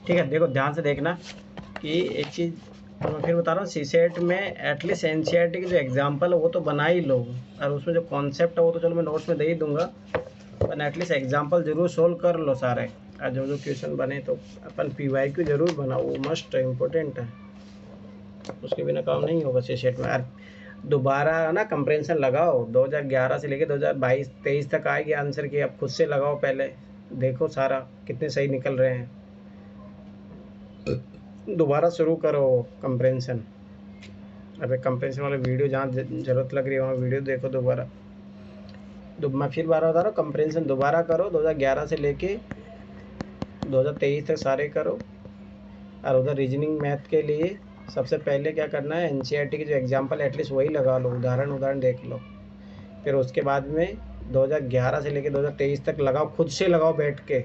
ठीक है, देखो ध्यान से देखना कि एक चीज़ तो मैं फिर बता रहा हूँ, सीसेट में एटलीस्ट एनसीईआरटी की जो एग्जांपल है वो तो बना ही लो, और उसमें जो कॉन्सेप्ट है वो तो चलो मैं नोट्स में दे ही दूंगा, पर एटलीस्ट एग्जांपल जरूर सोल्व कर लो सारे। और जो जो क्वेश्चन बने तो अपन पीवाईक्यू जरूर बनाओ, वो मस्ट इम्पोर्टेंट है, उसके बिना काम नहीं होगा सीसेट में। यार दोबारा ना कंप्रेंशन लगाओ, 2011 से लेके 2022-23 तक आएगी आंसर की, अब खुद से लगाओ, पहले देखो सारा कितने सही निकल रहे हैं, दोबारा शुरू करो कंप्रेंशन। अबे कंप्रेंशन वाले वीडियो जहाँ ज़रूरत लग रही है वहाँ वीडियो देखो दोबारा। मैं फिर बार बता रहा हूँ, कंप्रेंशन दोबारा करो, 2011 से लेके 2023 तक सारे करो। और उधर रीजनिंग मैथ के लिए सबसे पहले क्या करना है, एनसीईआरटी की जो एग्जांपल एटलीस्ट वही लगा लो, उदाहरण देख लो। फिर उसके बाद में 2011 से लेके 2023 तक लगाओ, खुद से लगाओ बैठ के,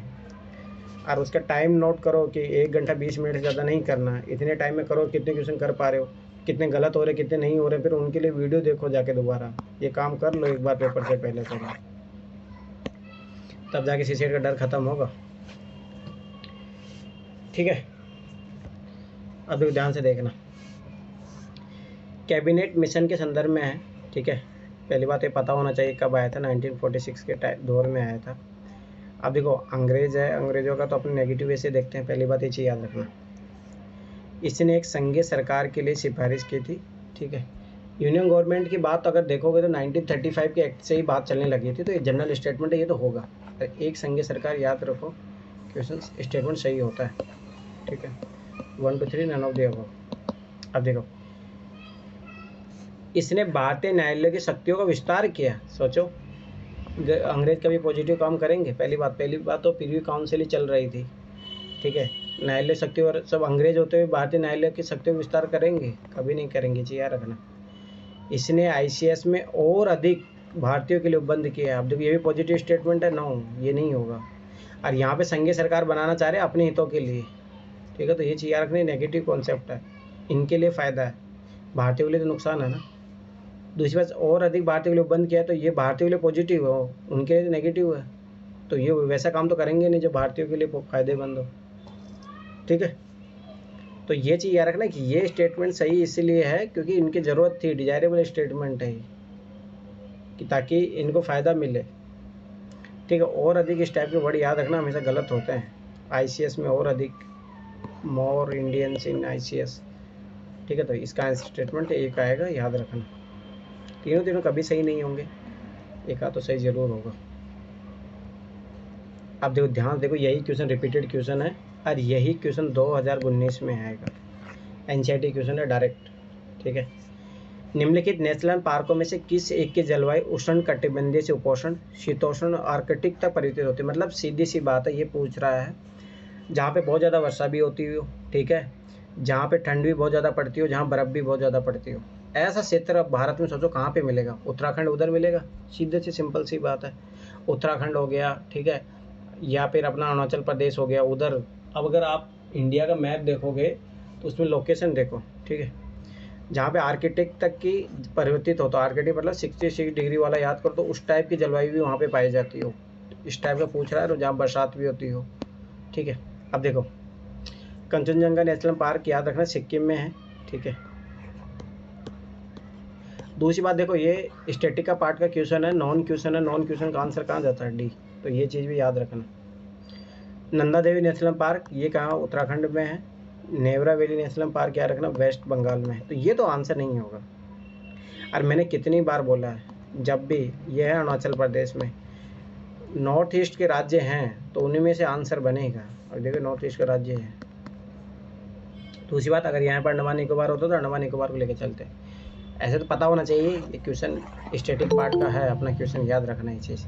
और उसका टाइम नोट करो कि 1 घंटा 20 मिनट से ज़्यादा नहीं करना है, इतने टाइम में करो, कितने क्वेश्चन कर पा रहे हो, कितने गलत हो रहे कितने नहीं हो रहे, फिर उनके लिए वीडियो देखो जाके दोबारा। ये काम कर लो एक बार पेपर से पहले करो, तब जाके सीसेट का डर खत्म होगा। ठीक है, अभी ध्यान से देखना, कैबिनेट मिशन के संदर्भ में है। ठीक है, पहली बात ये पता होना चाहिए कब आया था, 1946 के दौर में आया था। अब देखो अंग्रेज है, अंग्रेजों का तो अपने नेगेटिव वे से देखते हैं, पहली बात ये चीज़ याद रखना। इसने एक संघीय सरकार के लिए सिफारिश की थी। ठीक है, यूनियन गवर्नमेंट की बात अगर देखोगे तो 1935 के एक्ट से ही बात चलने लगी थी, तो ये जनरल स्टेटमेंट है, ये तो होगा। एक संघीय सरकार याद रखो, क्वेश्चन स्टेटमेंट सही होता है। ठीक है, 1 to 3 none of the above. अब देखो, इसने भारतीय न्यायालय की शक्तियों का विस्तार किया। सोचो अंग्रेज कभी पॉजिटिव काम करेंगे? पहली बात तो प्रीवी काउंसिल ही चल रही थी। ठीक है, न्यायालय शक्ति और सब अंग्रेज होते हुए भारतीय न्यायालय की शक्तियों का विस्तार करेंगे? कभी नहीं करेंगे, चाहिए रखना। इसने आईसीएस में और अधिक भारतीयों के लिए उपबंध किया है। अब देखो ये भी पॉजिटिव स्टेटमेंट है, नो ये नहीं होगा। और यहाँ पे संघीय सरकार बनाना चाह रहे हैं अपने हितों के लिए। ठीक है, तो ये चीज़ याद रखनी, नेगेटिव कॉन्सेप्ट है, इनके लिए फ़ायदा है, भारतीयों के लिए तो नुकसान है ना। दूसरी बात, और अधिक भारतीयों के लिए उपबंध किया है, तो ये भारतीयों के लिए पॉजिटिव हो, उनके लिए तो नेगेटिव है, तो ये वैसा काम तो करेंगे नहीं जो भारतीयों के लिए फ़ायदेमंद हो। ठीक है, तो ये चीज़ याद रखना कि ये स्टेटमेंट सही इसलिए है क्योंकि इनकी ज़रूरत थी, डिजायरेबल स्टेटमेंट है कि ताकि इनको फ़ायदा मिले। ठीक है, और अधिक इस टाइप के वर्ड याद रखना हमेशा गलत होते हैं आईसीएस में, और अधिक, मोर इंडियंस इन आईसीएस। ठीक है, तो इसका स्टेटमेंट एक आएगा, याद रखना। तीनों कभी सही नहीं होंगे, एक आध तो सही ज़रूर होगा। अब देखो ध्यान देखो, यही क्वेश्चन रिपीटेड क्वेश्चन है, और यही क्वेश्चन 2019 में आएगा, एनसीईआरटी क्वेश्चन है डायरेक्ट। ठीक है, निम्नलिखित नेशनल पार्कों में से किस एक की जलवायु उष्ण कटिबंधीय से उपोष्ण, शीतोष्ण और आर्कटिक तक परिवर्तित होती है? मतलब सीधी सी बात है, ये पूछ रहा है जहाँ पे बहुत ज़्यादा वर्षा भी होती हो, ठीक है, जहाँ पे ठंड भी बहुत ज़्यादा पड़ती हो, जहाँ बर्फ़ भी बहुत ज़्यादा पड़ती हो, ऐसा क्षेत्र अब भारत में सोचो कहाँ पे मिलेगा? उत्तराखंड उधर मिलेगा, सीधे से सिंपल सी बात है, उत्तराखंड हो गया। ठीक है, या फिर अपना अरुणाचल प्रदेश हो गया उधर। अब अगर आप इंडिया का मैप देखोगे तो उसमें लोकेशन देखो, ठीक है, जहाँ पे आर्कटिक तक की परिवर्तित होता है, आर्कटिक मतलब 66 डिग्री वाला याद करो, तो उस टाइप की जलवायु भी वहाँ पे पाई जाती हो, इस टाइप का पूछ रहा है, तो जहाँ बरसात भी होती हो। ठीक है, अब देखो कंचनजंगा नेशनल पार्क याद रखना सिक्किम में है। ठीक है, दूसरी बात देखो, ये स्टैटिक का पार्ट का क्वेश्चन है, नॉन क्वेश्चन है, नॉन क्वेश्चन का आंसर कहाँ जाता है? डी, तो ये चीज़ भी याद रखना। नंदा देवी नेशनल पार्क ये कहाँ? उत्तराखंड में है। नेवरा वैली नेशनल पार्क याद रखना वेस्ट बंगाल में है, तो ये तो आंसर नहीं होगा। और मैंने कितनी बार बोला है, जब भी ये है अरुणाचल प्रदेश में, नॉर्थ ईस्ट के राज्य हैं तो उन्हीं में से आंसर बनेगा, और देखो नॉर्थ ईस्ट का राज्य है। दूसरी बात, अगर यहाँ पर अंडमान निकोबार होता तो अंडमान निकोबार को लेकर चलते। ऐसे तो पता होना चाहिए, ये क्वेश्चन स्टैटिक पार्ट का है, अपना क्वेश्चन याद रखना ये चीज़।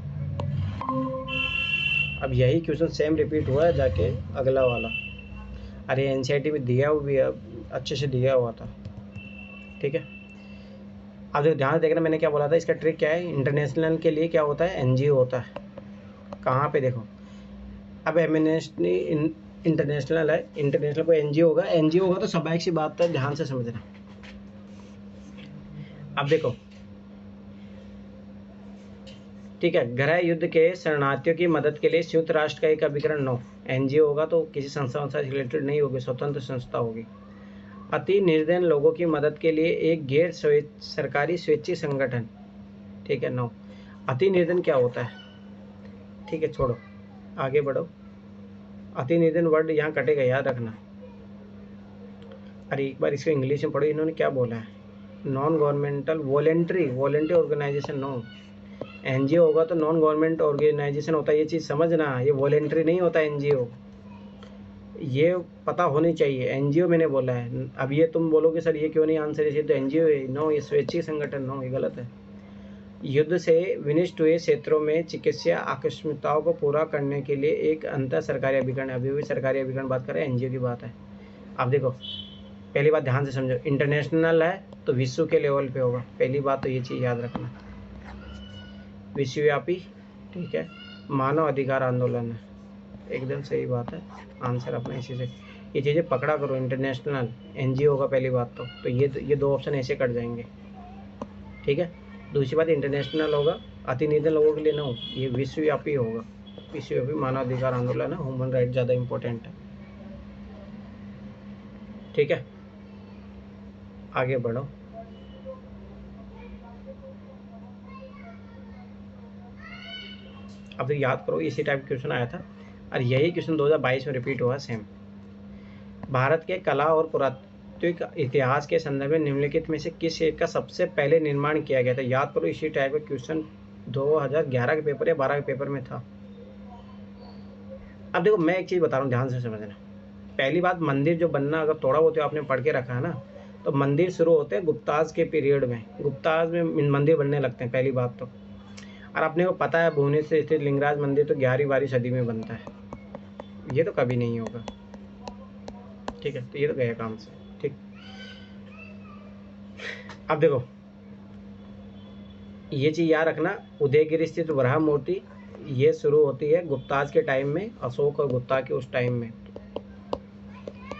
अब यही क्वेश्चन सेम रिपीट हुआ है जाके अगला वाला, अरे एनसीईआरटी में दिया हुआ भी अच्छे से दिया हुआ था। ठीक है, अब देखो ध्यान से देखना, मैंने क्या बोला था, इसका ट्रिक क्या है, इंटरनेशनल के लिए क्या होता है? एनजीओ होता है। कहाँ पे देखो, अब एमनेस्टी इंटरनेशनल है, इंटरनेशनल को एनजीओ होगा, एनजीओ होगा तो स्वाभाविक सी बात है, ध्यान से समझना। अब देखो, ठीक है, गृह युद्ध के शरणार्थियों की मदद के लिए संयुक्त राष्ट्र का एक अभिकरण 9, एनजीओ होगा तो किसी संस्था से रिलेटेड नहीं होगी, स्वतंत्र संस्था होगी। अति निर्धन लोगों की मदद के लिए एक गैर सरकारी स्वैच्छिक संगठन, ठीक है। 9, अति निर्धन क्या होता है, ठीक है, छोड़ो, आगे बढ़ो। अति निर्धन वर्ड यहाँ कटेगा, याद रखना। अरे एक बार इसको इंग्लिश में पढ़ो, इन्होंने क्या बोला है, non governmental voluntary organisation. No, NGO होगा तो नॉन गवर्नमेंट ऑर्गेनाइजेशन होता है, ये चीज़ समझना, ये वॉलेंट्री नहीं होता एनजीओ, ये पता होनी चाहिए। एनजीओ मैंने बोला है। अब ये तुम बोलोगे सर ये क्यों नहीं आंसर, ये तो एनजीओ है। नो, ये स्वैच्छिक संगठन, नो, ये गलत है। युद्ध से विनिष्ट हुए क्षेत्रों में चिकित्सा आकस्मिकताओं को पूरा करने के लिए एक अंतर सरकारी अभिकरण, अभी भी सरकारी अभिकरण बात कर रहे हैं, एनजीओ की बात है। अब देखो, पहली बात ध्यान से समझो, इंटरनेशनल है तो विश्व के लेवल पे होगा, पहली बात तो ये चीज़ याद रखना, विश्वव्यापी, ठीक है। मानव अधिकार आंदोलन है, एकदम सही बात है, आंसर अपना इसी से, ये चीज़ें पकड़ा करो। इंटरनेशनल एनजीओ होगा पहली बात तो ये 2 ऑप्शन ऐसे कट जाएंगे, ठीक है। दूसरी बात, इंटरनेशनल होगा अति निर्धन लोगों के लिए, ना हो, ये विश्वव्यापी होगा, विश्वव्यापी मानव अधिकार आंदोलन है, ह्यूमन राइट ज़्यादा इंपॉर्टेंट है, ठीक है। आगे बढ़ो। अब तो याद करो, इसी टाइप क्वेश्चन आया था और यही क्वेश्चन 2022 में रिपीट हुआ सेम। भारत के कला और पुरातात्विक इतिहास के संदर्भ में निम्नलिखित में से किस क्षेत्र का सबसे पहले निर्माण किया गया था। याद करो, इसी टाइप का क्वेश्चन 2011 के पेपर या 12 के पेपर में था। अब देखो, मैं एक चीज़ बता रहा हूँ, ध्यान से समझना। पहली बात, मंदिर जो बनना अगर थोड़ा बहुत आपने पढ़ के रखा है ना, तो मंदिर शुरू होते हैं गुप्ताज के पीरियड में, गुप्ताज में मंदिर बनने लगते हैं, पहली बात तो। और अपने को पता है भुवनेश्वर स्थित लिंगराज मंदिर तो 11वीं-12वीं सदी में बनता है, ये तो कभी नहीं होगा, ठीक है। तो ये तो गया काम से, ठीक। अब देखो, ये चीज़ याद रखना, उदयगिरी स्थित वराह मूर्ति ये शुरू होती है गुप्ताज के टाइम में, अशोक और गुप्ता के उस टाइम में,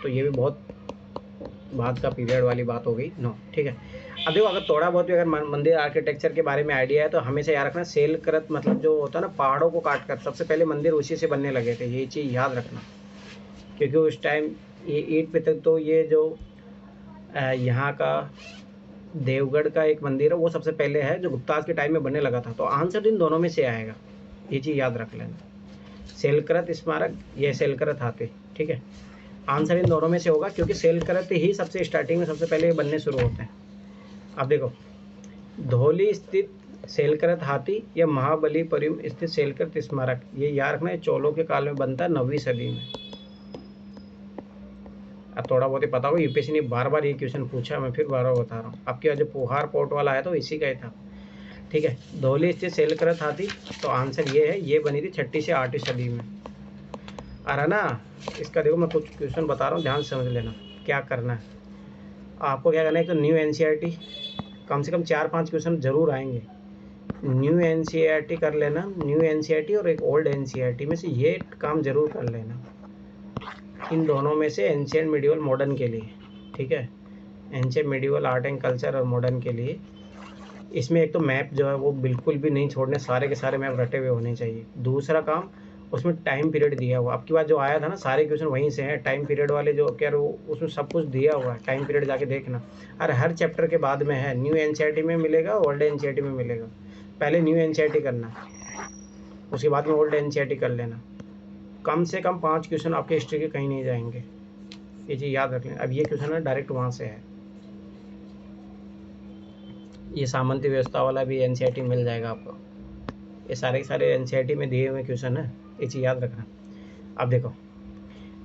तो ये भी बहुत बाद का पीरियड वाली बात हो गई, नो, ठीक है। अब देखो, अगर थोड़ा बहुत भी अगर मंदिर आर्किटेक्चर के बारे में आइडिया है तो हमेशा याद रखना, शैलकृत मतलब जो होता है ना, पहाड़ों को काट कर सबसे पहले मंदिर उसी से बनने लगे थे, ये चीज़ याद रखना, क्योंकि उस टाइम ये ईंट पे तक तो ये जो यहाँ का देवगढ़ का एक मंदिर है वो सबसे पहले है जो गुप्ताज के टाइम में बनने लगा था, तो आंसर इन दोनों में से आएगा, ये चीज़ याद रख लेना। शैलकृत स्मारक, ये शैलकृत हाथी, ठीक है, आंसर इन दोनों में से होगा, क्योंकि शैलकृत ही सबसे स्टार्टिंग में सबसे पहले बनने शुरू होते हैं। अब देखो, धौली स्थित शैलकृत हाथी या महाबलीपुरम स्थित शैलकृत स्मारक, ये याद रखना, चोलों के काल में बनता है 9वीं सदी में। अब थोड़ा बहुत ही पता हो, यूपीएससी ने बार बार ये क्वेश्चन पूछा, मैं फिर बार बार बता रहा हूँ। आपके आज जो पोहार पोर्ट वाला आया तो इसी का ही था, ठीक है। धौली स्थित शैलकृत हाथी, तो आंसर ये है, ये बनी थी 6ठी से 8वीं सदी में, आ रहा ना। इसका देखो, मैं कुछ क्वेश्चन बता रहा हूँ, ध्यान से समझ लेना क्या करना है आपको। क्या करना है, तो न्यू एनसीईआरटी कम से कम 4-5 क्वेश्चन जरूर आएंगे, न्यू एनसीईआरटी कर लेना, न्यू एनसीईआरटी और एक ओल्ड एनसीईआरटी में से ये काम जरूर कर लेना, इन दोनों में से एंशिएंट मिडिवल मॉडर्न के लिए, ठीक है, ancient medieval art and culture और मॉडर्न के लिए। इसमें एक तो मैप जो है वो बिल्कुल भी नहीं छोड़ने, सारे के सारे मैप रटे हुए होने चाहिए। दूसरा काम, उसमें टाइम पीरियड दिया हुआ, आपकी बात जो आया था ना, सारे क्वेश्चन वहीं से हैं, टाइम पीरियड वाले जो क्या वो उसमें सब कुछ दिया हुआ है, टाइम पीरियड जाके देखना। और हर चैप्टर के बाद में है, न्यू एनसीईआरटी में मिलेगा, ओल्ड एनसीईआरटी में मिलेगा, पहले न्यू एनसीईआरटी करना, उसके बाद में ओल्ड एनसीईआरटी कर लेना। कम से कम 5 क्वेश्चन आपके हिस्ट्री के कहीं नहीं जाएंगे, ये चीज़ याद रख लें। अब ये क्वेश्चन है डायरेक्ट वहाँ से है, ये सामंती व्यवस्था वाला भी एनसीईआरटी मिल जाएगा आपको, ये सारे के सारे एनसीईआरटी में दिए हुए क्वेश्चन है, ये चीज़ याद रखना। अब देखो,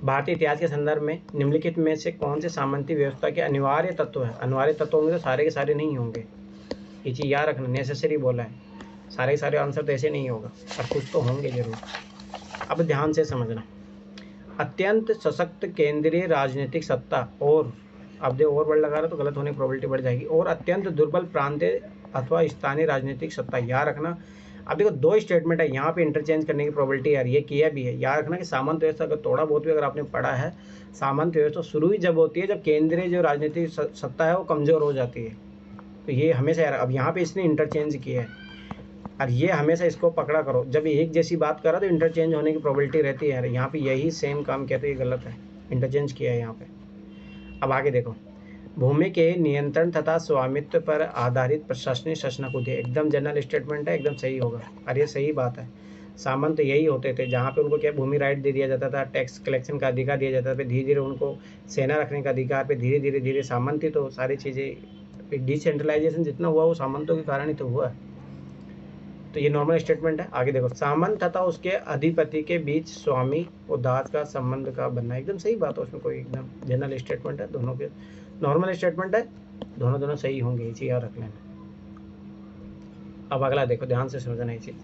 भारतीय इतिहास के संदर्भ में निम्नलिखित में से कौन से सामंती व्यवस्था के अनिवार्य तत्व है, अनिवार्य तत्व होंगे तो सारे के सारे नहीं होंगे, ये चीज़ याद रखना, नेसेसरी बोला है, सारे के सारे आंसर तो ऐसे नहीं होगा, पर कुछ तो होंगे जरूर। अब ध्यान से समझना, अत्यंत सशक्त केंद्रीय राजनीतिक सत्ता, और अब देखो और वर्ड लगा रहा तो गलत होने की प्रोबेबिलिटी बढ़ जाएगी, और अत्यंत दुर्बल प्रांतीय अथवा स्थानीय राजनीतिक सत्ता, याद रखना। अब देखो 2 स्टेटमेंट है यहाँ पे, इंटरचेंज करने की प्रोबेबिलिटी आ रही है, किया भी है, याद रखना कि सामंत व्यवस्था अगर थोड़ा बहुत भी अगर आपने पढ़ा है, सामंत व्यवस्था शुरू ही जब होती है जब केंद्रीय जो राजनीतिक सत्ता है वो कमज़ोर हो जाती है, तो ये हमेशा यार। अब यहाँ पे इसने इंटरचेंज किया है, और ये हमेशा इसको पकड़ा करो, जब एक जैसी बात करा तो इंटरचेंज होने की प्रोबेबिलिटी रहती है। यहाँ पे यही सेम काम किया तो ये गलत है, इंटरचेंज किया है यहाँ पे। अब आगे देखो, भूमि के नियंत्रण तथा स्वामित्व पर आधारित प्रशासनिक शासन को दिया, एकदम जनरल स्टेटमेंट है, एकदम सही होगा। और ये सही बात है, सामंत तो यही होते थे जहाँ पे उनको क्या भूमि राइट दे दिया जाता था, टैक्स कलेक्शन का अधिकार दिया जाता था, फिर धीरे धीरे उनको सेना रखने का अधिकार, फिर धीरे धीरे सामंत ही तो सारी चीज़ें, डिसेंट्रलाइजेशन जितना हुआ वो सामंतों के कारण ही तो हुआ। तो ये नॉर्मल स्टेटमेंट है। आगे देखो, सामंत तथा उसके अधिपति के बीच स्वामी और दास का संबंध का बनना, एकदम सही बात है, उसमें कोई एकदम जनरल स्टेटमेंट है, दोनों के नॉर्मल स्टेटमेंट है, दोनों सही होंगे, ये चीज़ याद रख लेना। अब अगला देखो, ध्यान से समझना ये चीज़,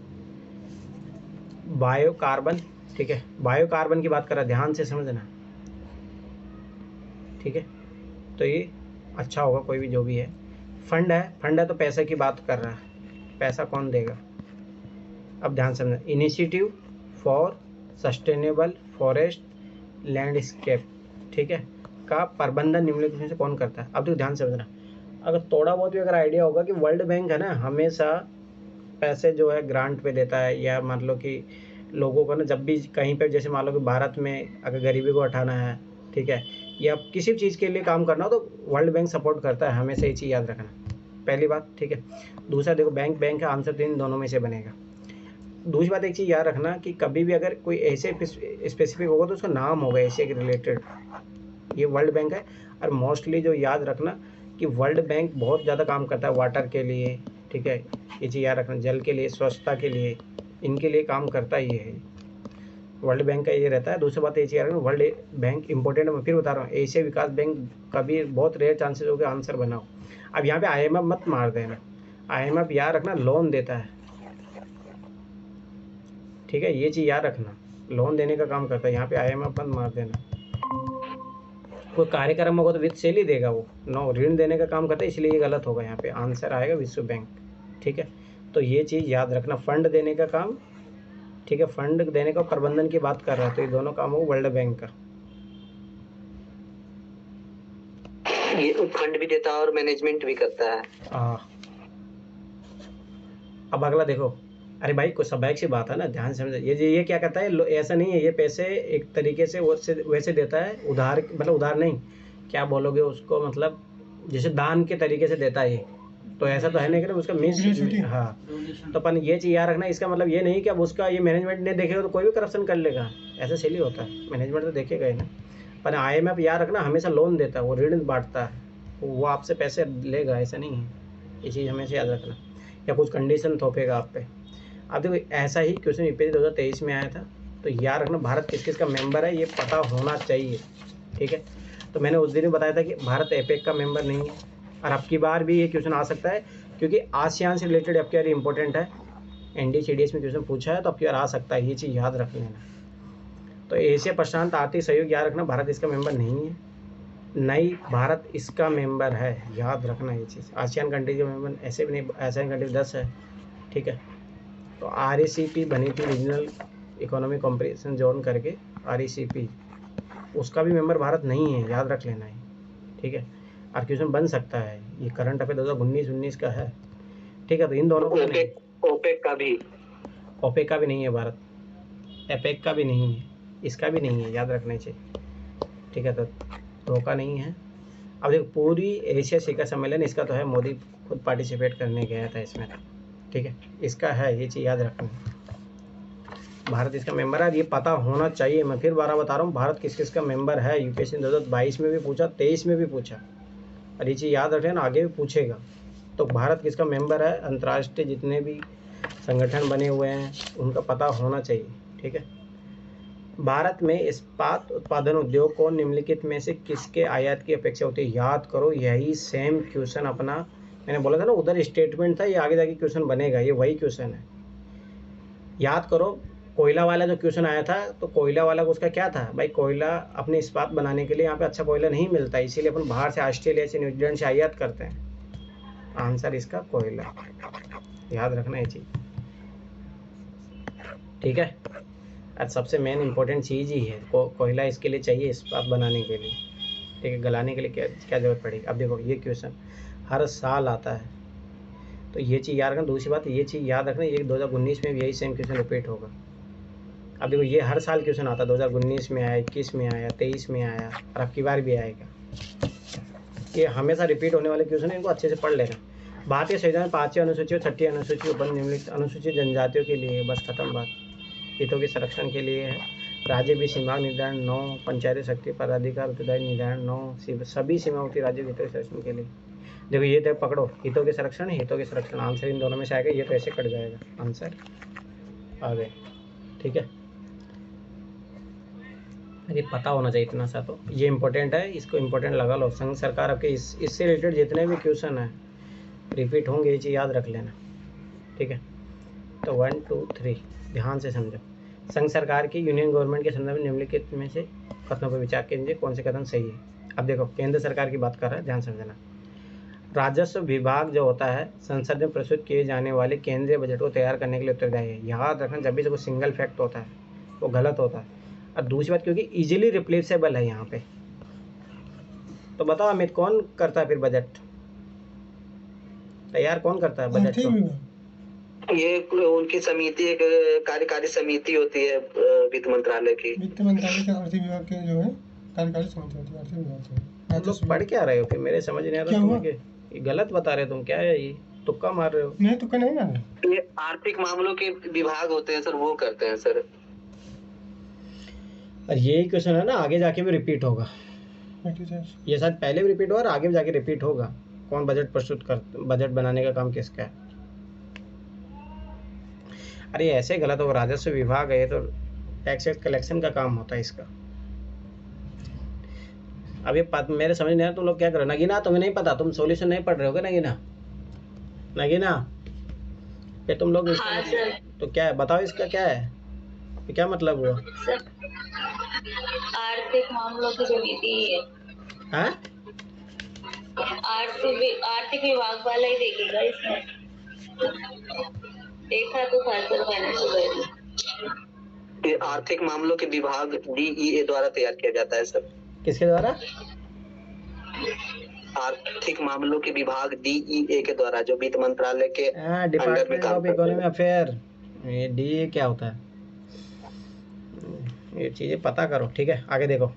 बायोकार्बन, ठीक है, बायोकार्बन की बात कर रहा है, ध्यान से समझना, ठीक है। तो ये अच्छा होगा, कोई भी जो भी है। फंड है तो पैसे की बात कर रहा है, पैसा कौन देगा। अब ध्यान समझना, initiative for sustainable forest landscape, ठीक है, का प्रबंधन निम्नलिखित में से कौन करता है। अब तो ध्यान समझना, अगर थोड़ा बहुत भी अगर आइडिया होगा कि वर्ल्ड बैंक है ना, हमेशा पैसे जो है ग्रांट पे देता है, या मान लो कि लोगों को ना जब भी कहीं पे, जैसे मान लो कि भारत में अगर गरीबी को हटाना है, ठीक है, या किसी भी चीज़ के लिए काम करना हो तो वर्ल्ड बैंक सपोर्ट करता है, हमेशा ये चीज़ याद रखना, पहली बात, ठीक है। दूसरा देखो, बैंक का आंसर तो इन दोनों में से बनेगा। दूसरी बात, एक चीज़ याद रखना कि कभी भी अगर कोई ऐसे स्पेसिफिक होगा तो उसका नाम होगा एशिया के रिलेटेड, ये वर्ल्ड बैंक है। और मोस्टली जो याद रखना कि वर्ल्ड बैंक बहुत ज़्यादा काम करता है वाटर के लिए, ठीक है, ये चीज़ याद रखना, जल के लिए, स्वच्छता के लिए, इनके लिए काम करता ही है वर्ल्ड बैंक का, ये रहता है। दूसरी बात ये चीज़ याद रखना, वर्ल्ड बैंक इंपॉर्टेंट है, मैं फिर बता रहा हूँ, एशिया विकास बैंक कभी बहुत रेयर चांसेस हो गए आंसर बनाओ। अब यहाँ पे IMF मत मार देना, IMF याद रखना लोन देता है, ठीक है, ये चीज़ याद रखना, लोन देने का काम करता है, यहाँ पे IMF मत मार देना। कोई कार्यक्रम होगा तो वित्त सेल ही देगा वो, नो, ऋण देने का काम करता है, इसलिए ये गलत होगा, यहाँ पे आंसर आएगा विश्व बैंक, ठीक है। तो ये चीज़ याद रखना, फंड देने का काम, ठीक है, फंड देने का प्रबंधन की बात कर रहा है, तो ये दोनों काम हो वर्ल्ड बैंक का, ये फंड भी देता है और मैनेजमेंट भी करता है। अब अगला देखो, अरे भाई कुछ स्वाभाविक सी बात है ना, ध्यान समझ, ये क्या कहता है, ऐसा नहीं है, ये पैसे एक तरीके से वैसे देता है, उधार, मतलब उधार नहीं, क्या बोलोगे उसको, मतलब जैसे दान के तरीके से देता है ये, तो ऐसा तो है नहीं कि उसका मीन्स, हाँ, तो अपन ये चीज़ याद रखना, इसका मतलब ये नहीं कि अब उसका ये मैनेजमेंट नहीं देखेगा तो कोई भी करप्शन कर लेगा, ऐसा सही होता है, मैनेजमेंट तो देखेगा ही ना। पर IMF याद रखना हमेशा लोन देता है, वो ऋण बांटता है, वो आपसे पैसे लेगा, ऐसा नहीं है, ये चीज़ हमेशा याद रखना, या कुछ कंडीशन थोपेगा आप पे। अब देखो, ऐसा ही क्वेश्चन यूपीएससी 2023 में आया था, तो याद रखना भारत किस किस का मेंबर है, ये पता होना चाहिए, ठीक है। तो मैंने उस दिन भी बताया था कि भारत APEC का मेंबर नहीं है, और अब की बार भी ये क्वेश्चन आ सकता है, क्योंकि आसियान से रिलेटेड अब की बार इंपॉर्टेंट है, NDCDS में क्वेश्चन पूछा है, तो अब की बार आ सकता है, ये चीज़ याद रख लेना। तो एशिया प्रशांत आर्थिक सहयोग याद रखना, भारत इसका मेंबर नहीं है, नहीं, भारत इसका मेंबर है, याद रखना ये चीज़। आसियान कंट्री के मेंबर ऐसे भी नहीं, आसियान कंट्री 10 है, ठीक है। तो RECP बनी थी, रीजनल इकोनॉमिक कॉम्परेशन जोन करके, RECP, उसका भी मेंबर भारत नहीं है, याद रख लेना है, ठीक है। और क्वेश्चन बन सकता है, ये करंट अफेयर 2019 का है, ठीक है। तो इन दोनों को OPEC का भी, OPEC का भी नहीं है भारत, APEC का भी नहीं है, इसका भी नहीं है, याद रखना चाहिए, ठीक है। तो धोखा नहीं है। अब देखो, पूरी एशिया शिखर सम्मेलन इसका तो है, मोदी खुद पार्टिसिपेट करने गया था इसमें, ठीक है, इसका है, ये चीज़ याद रखना, भारत इसका मेंबर है, ये पता होना चाहिए। मैं फिर बारह बता रहा हूँ, भारत किस किस का मेंबर है, यूपीएससी 2022 में भी पूछा, 23 में भी पूछा, और ये चीज़ याद रखें ना, आगे भी पूछेगा। तो भारत किसका मेंबर है, अंतर्राष्ट्रीय जितने भी संगठन बने हुए हैं उनका पता होना चाहिए, ठीक है। भारत में इस्पात उत्पादन उद्योग को निम्नलिखित में से किसके आयात की अपेक्षा होती है, याद करो, यही सेम क्वेश्चन अपना, मैंने बोला था ना उधर स्टेटमेंट था, ये आगे जाके क्वेश्चन बनेगा, ये वही क्वेश्चन है, याद करो। कोयला वाला जो क्वेश्चन आया था, तो कोयला वाला को उसका क्या था भाई, कोयला अपने इस्पात बनाने के लिए यहाँ पे अच्छा कोयला नहीं मिलता, इसीलिए अपन बाहर से, ऑस्ट्रेलिया से, न्यूजीलैंड से आयात करते हैं, आंसर इसका कोयला, याद रखना ये चीज़, ठीक है। आज सबसे मेन इंपॉर्टेंट चीज़ ही है, कोयला इसके लिए चाहिए, इस्पात बनाने के लिए, ठीक है, गलाने के लिए क्या जरूरत पड़ेगी। अब देखो, ये क्वेश्चन हर साल आता है, तो ये चीज़ याद रखना। दूसरी बात ये चीज़ याद रखना, ये 2019 में भी यही सेम क्वेश्चन रिपीट होगा। अब देखो ये हर साल क्वेश्चन आता है, 2019 में आया, 21 में आया, 23 में आया और अब की बार भी आएगा। ये हमेशा रिपीट होने वाले क्वेश्चन है, इनको अच्छे से पढ़ लेना। भारतीय संविधान 5वीं अनुसूची और 6ठी अनुसूची उपन निम्नलिखित अनुसूचित जनजातियों के लिए, बस खत्म बात, हितों के संरक्षण के लिए है। राज्य भी सीमा निर्धारण 9, पंचायती शक्ति पदाधिकार उत्तरदायी निर्धारण 9, सभी सीमावर्ती राज्यों के हितों के संरक्षण के लिए। देखो ये तो पकड़ो, हितों के संरक्षण, हितों के संरक्षण, आंसर इन दोनों में से आएगा, ये तो ऐसे कट जाएगा, आंसर आ गए। ठीक है, अरे पता होना चाहिए इतना सा, तो ये इंपॉर्टेंट है, इसको इंपॉर्टेंट लगा लो। संघ सरकार आपके इससे रिलेटेड जितने भी क्वेश्चन है रिपीट होंगे, ये चीज़ याद रख लेना। ठीक है, तो 1 2 3 ध्यान से समझो। संघ सरकार की यूनियन गवर्नमेंट के संदर्भ में निम्नलिखित में से कथनों पर विचार कीजिए, कौन से कथन सही है। अब देखो केंद्र सरकार की बात कर रहा है, ध्यान समझना। राजस्व विभाग जो होता है संसद में प्रस्तुत किए जाने वाले केंद्रीय बजट को तैयार करने के लिए उत्तरदायी है। याद रखना, जब भी कोई सिंगल फैक्ट होता है वो गलत होता है। और दूसरी बात, क्योंकि इजीली रिप्लेसेबल है यहाँ पे, तो बताओ अमित, कौन करता है फिर बजट तैयार, कौन करता है बजट को? ये उनकी समिति, एक कार्यकारी समिति होती है वित्त मंत्रालय की। वित्त मंत्रालय के अर्थ विभाग के जो है कार्यकारी समिति होती है, अर्थ विभाग की। तुम लोग पढ़ क्या रहे हो फिर, मेरे समझ नहीं आ रहा तुम ये गलत बता रहे हो तुम, क्या है ये, तुक्का मार रहे हो? नहीं तुक्का नहीं मार रहे, ये आर्थिक मामलों के विभाग होते हैं सर, वो करते हैं सर। और यही क्वेश्चन है ना, आगे जाके भी रिपीट होगा। ये शायद पहले भी रिपीट हुआ और आगे भी जाके रिपीट होगा। कौन बजट प्रस्तुत कर, बजट बनाने का काम किसका है? अरे ऐसे गलत होगा, राजस्व विभाग है तो टैक्स कलेक्शन का काम होता है इसका। अब ये मेरे समझ नहीं आ रहा तुम लोग क्या करो। नगीना तुम्हें नहीं पता, तुम सॉल्यूशन नहीं पढ़ रहे हो क्या नगीना? नगीना ये तुम लोग हाँ सर। तो क्या है बताओ, इसका क्या है, ये क्या मतलब हुआ? आर्थिक मामलों की समिति है, आर्थिक विभाग वाला ही देखेगा इसमें, देखा तो था सर मैंने सुबह। ये आर्थिक मामलों के विभाग DEA द्वारा तैयार किया जाता है सर। किसके द्वारा? आर्थिक मामलों के विभाग DEA के द्वारा, जो वित्त मंत्रालय के डिपार्टमेंट ऑफ इकोनॉमी अफेयर। ये DEA क्या होता है, ये चीज़ें पता करो। ठीक है, आगे देखो।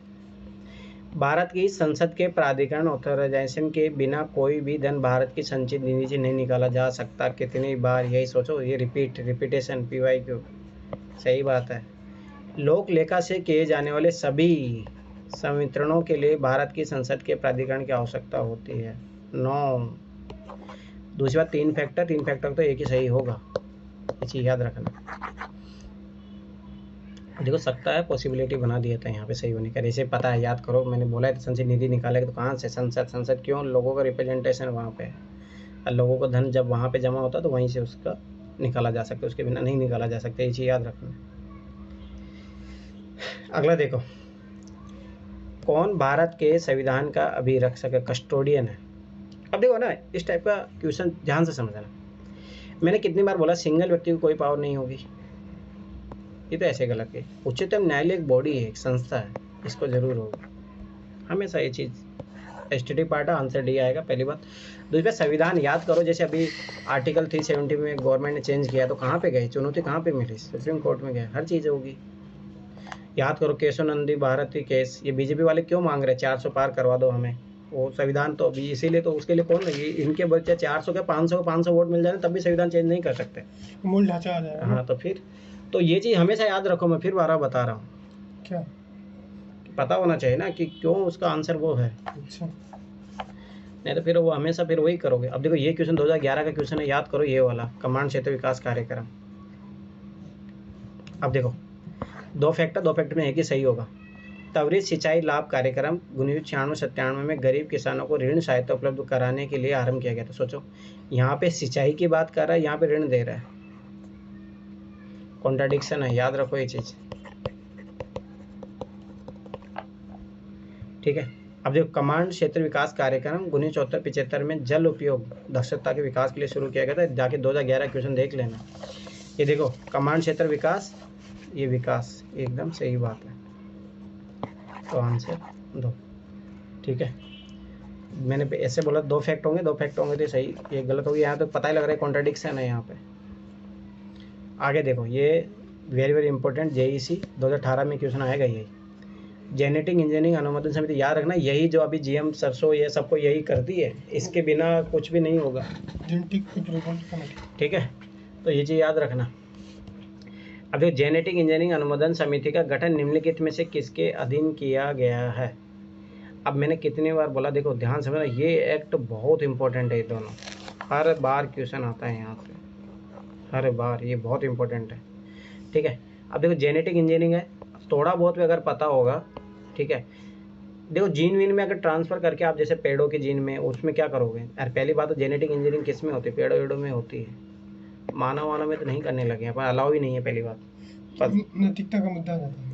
भारत की संसद के प्राधिकरण ऑथराइजेशन के बिना कोई भी धन भारत की संचित निधि से नहीं निकाला जा सकता। कितनी बार यही सोचो, ये रिपीटेशन PYQ, सही बात है। लोक लेखा से किए जाने वाले सभी संवितरणों के लिए भारत की संसद के प्राधिकरण की आवश्यकता होती है। 9। दूसरी बात, 3 फैक्टर तो एक ही सही होगा, ये चीज़ याद रखना। देखो सकता है, पॉसिबिलिटी बना दिया था यहाँ पे सही होने का, जैसे पता है, याद करो मैंने बोला है तो संचित निधि निकालेगा तो कहाँ से? संसद क्यों? लोगों का रिप्रेजेंटेशन वहाँ पे है, और लोगों को धन जब वहाँ पे जमा होता है तो वहीं से उसका निकाला जा सकता है, उसके बिना नहीं निकाला जा सकता, ये चीज़ याद रखना। अगला देखो, कौन भारत के संविधान का अभिरक्षक कस्टोडियन है? अब देखो ना, इस टाइप का क्वेश्चन ध्यान से समझना। मैंने कितनी बार बोला सिंगल व्यक्ति को कोई पावर नहीं होगी, ये तो ऐसे गलत है। उच्चतम न्यायालय एक बॉडी है, एक संस्था है, इसको जरूर होगा हमेशा ये चीज़। STD पार्ट आंसर D आएगा, पहली बात। दूसरी बात, संविधान याद करो, जैसे अभी आर्टिकल 370 में गवर्नमेंट ने चेंज किया तो कहाँ पे गए, चुनौती कहाँ पे मिली? सुप्रीम कोर्ट में गए, हर चीज़ होगी। याद करो केशव नंदी भारती केस, ये BJP वाले क्यों मांग रहे 400 पार करवा दो हमें, वो संविधान तो अभी इसीलिए, तो उसके लिए कौन है इनके बच्चे 400 के 500 वोट मिल जाए तब भी संविधान चेंज नहीं कर सकते, मूल ढांचा आ जाएगा। हाँ तो फिर तो ये चीज़ हमेशा याद रखो, मैं फिर बार बता रहा हूँ, क्या पता होना चाहिए ना कि क्यों उसका आंसर वो है। अच्छा, नहीं तो फिर वो हमेशा फिर वही करोगे। अब देखो ये क्वेश्चन 2011 का क्वेश्चन है, याद करो ये वाला, कमांड क्षेत्र विकास कार्यक्रम। अब देखो 2 फैक्टर में एक ही सही होगा। त्वरित सिंचाई लाभ कार्यक्रम 1996-97 में गरीब किसानों को ऋण सहायता उपलब्ध कराने के लिए आरंभ किया गया था। सोचो यहाँ पे सिंचाई की बात कर रहा है, यहाँ पे ऋण दे रहा है, कॉन्ट्राडिक्शन है, याद रखो ये चीज़। ठीक है, अब जो कमांड क्षेत्र विकास कार्यक्रम 1974-75 में जल उपयोग दक्षता के विकास के लिए शुरू किया गया था। जाके 2011 क्वेश्चन देख लेना। ये देखो कमांड क्षेत्र विकास, ये विकास एकदम सही बात है, तो आंसर 2। ठीक है, मैंने ऐसे बोला 2 फैक्ट होंगे, 2 फैक्ट होंगे तो सही, ये गलत हो गया। यहाँ तो पता ही लग रहा है कॉन्ट्राडिक्शन है यहाँ पे। आगे देखो, ये वेरी वेरी इंपॉर्टेंट, जेईसी 2018 में क्वेश्चन आएगा यही। जेनेटिक इंजीनियरिंग अनुमोदन समिति, याद रखना यही जो अभी जीएम सरसों ये सबको यही करती है, इसके बिना कुछ भी नहीं होगा। जेनेटिक अप्रूवल कमेटी, ठीक है, तो ये चीज़ याद रखना। अब देखो, जेनेटिक इंजीनियरिंग अनुमोदन समिति का गठन निम्नलिखित में से किसके अधीन किया गया है। अब मैंने कितनी बार बोला, देखो ध्यान से समझना, ये एक्ट बहुत इंपॉर्टेंट है, ये दोनों हर बार क्वेश्चन आता है यहाँ से, हर बार, ये बहुत इंपॉर्टेंट है। ठीक है, अब देखो जेनेटिक इंजीनियरिंग है, थोड़ा बहुत भी अगर पता होगा, ठीक है। देखो जीन वीन में अगर ट्रांसफ़र करके आप जैसे पेड़ों के जीन में, उसमें क्या करोगे यार। पहली बात तो जेनेटिक इंजीनियरिंग किस में होती है, पेड़ों वेड़ों में होती है, मानव वानव में तो नहीं करने लगे हैं, पर अलाउ ही नहीं है पहली बात। नैतिकता का मुद्दा आ जाता है।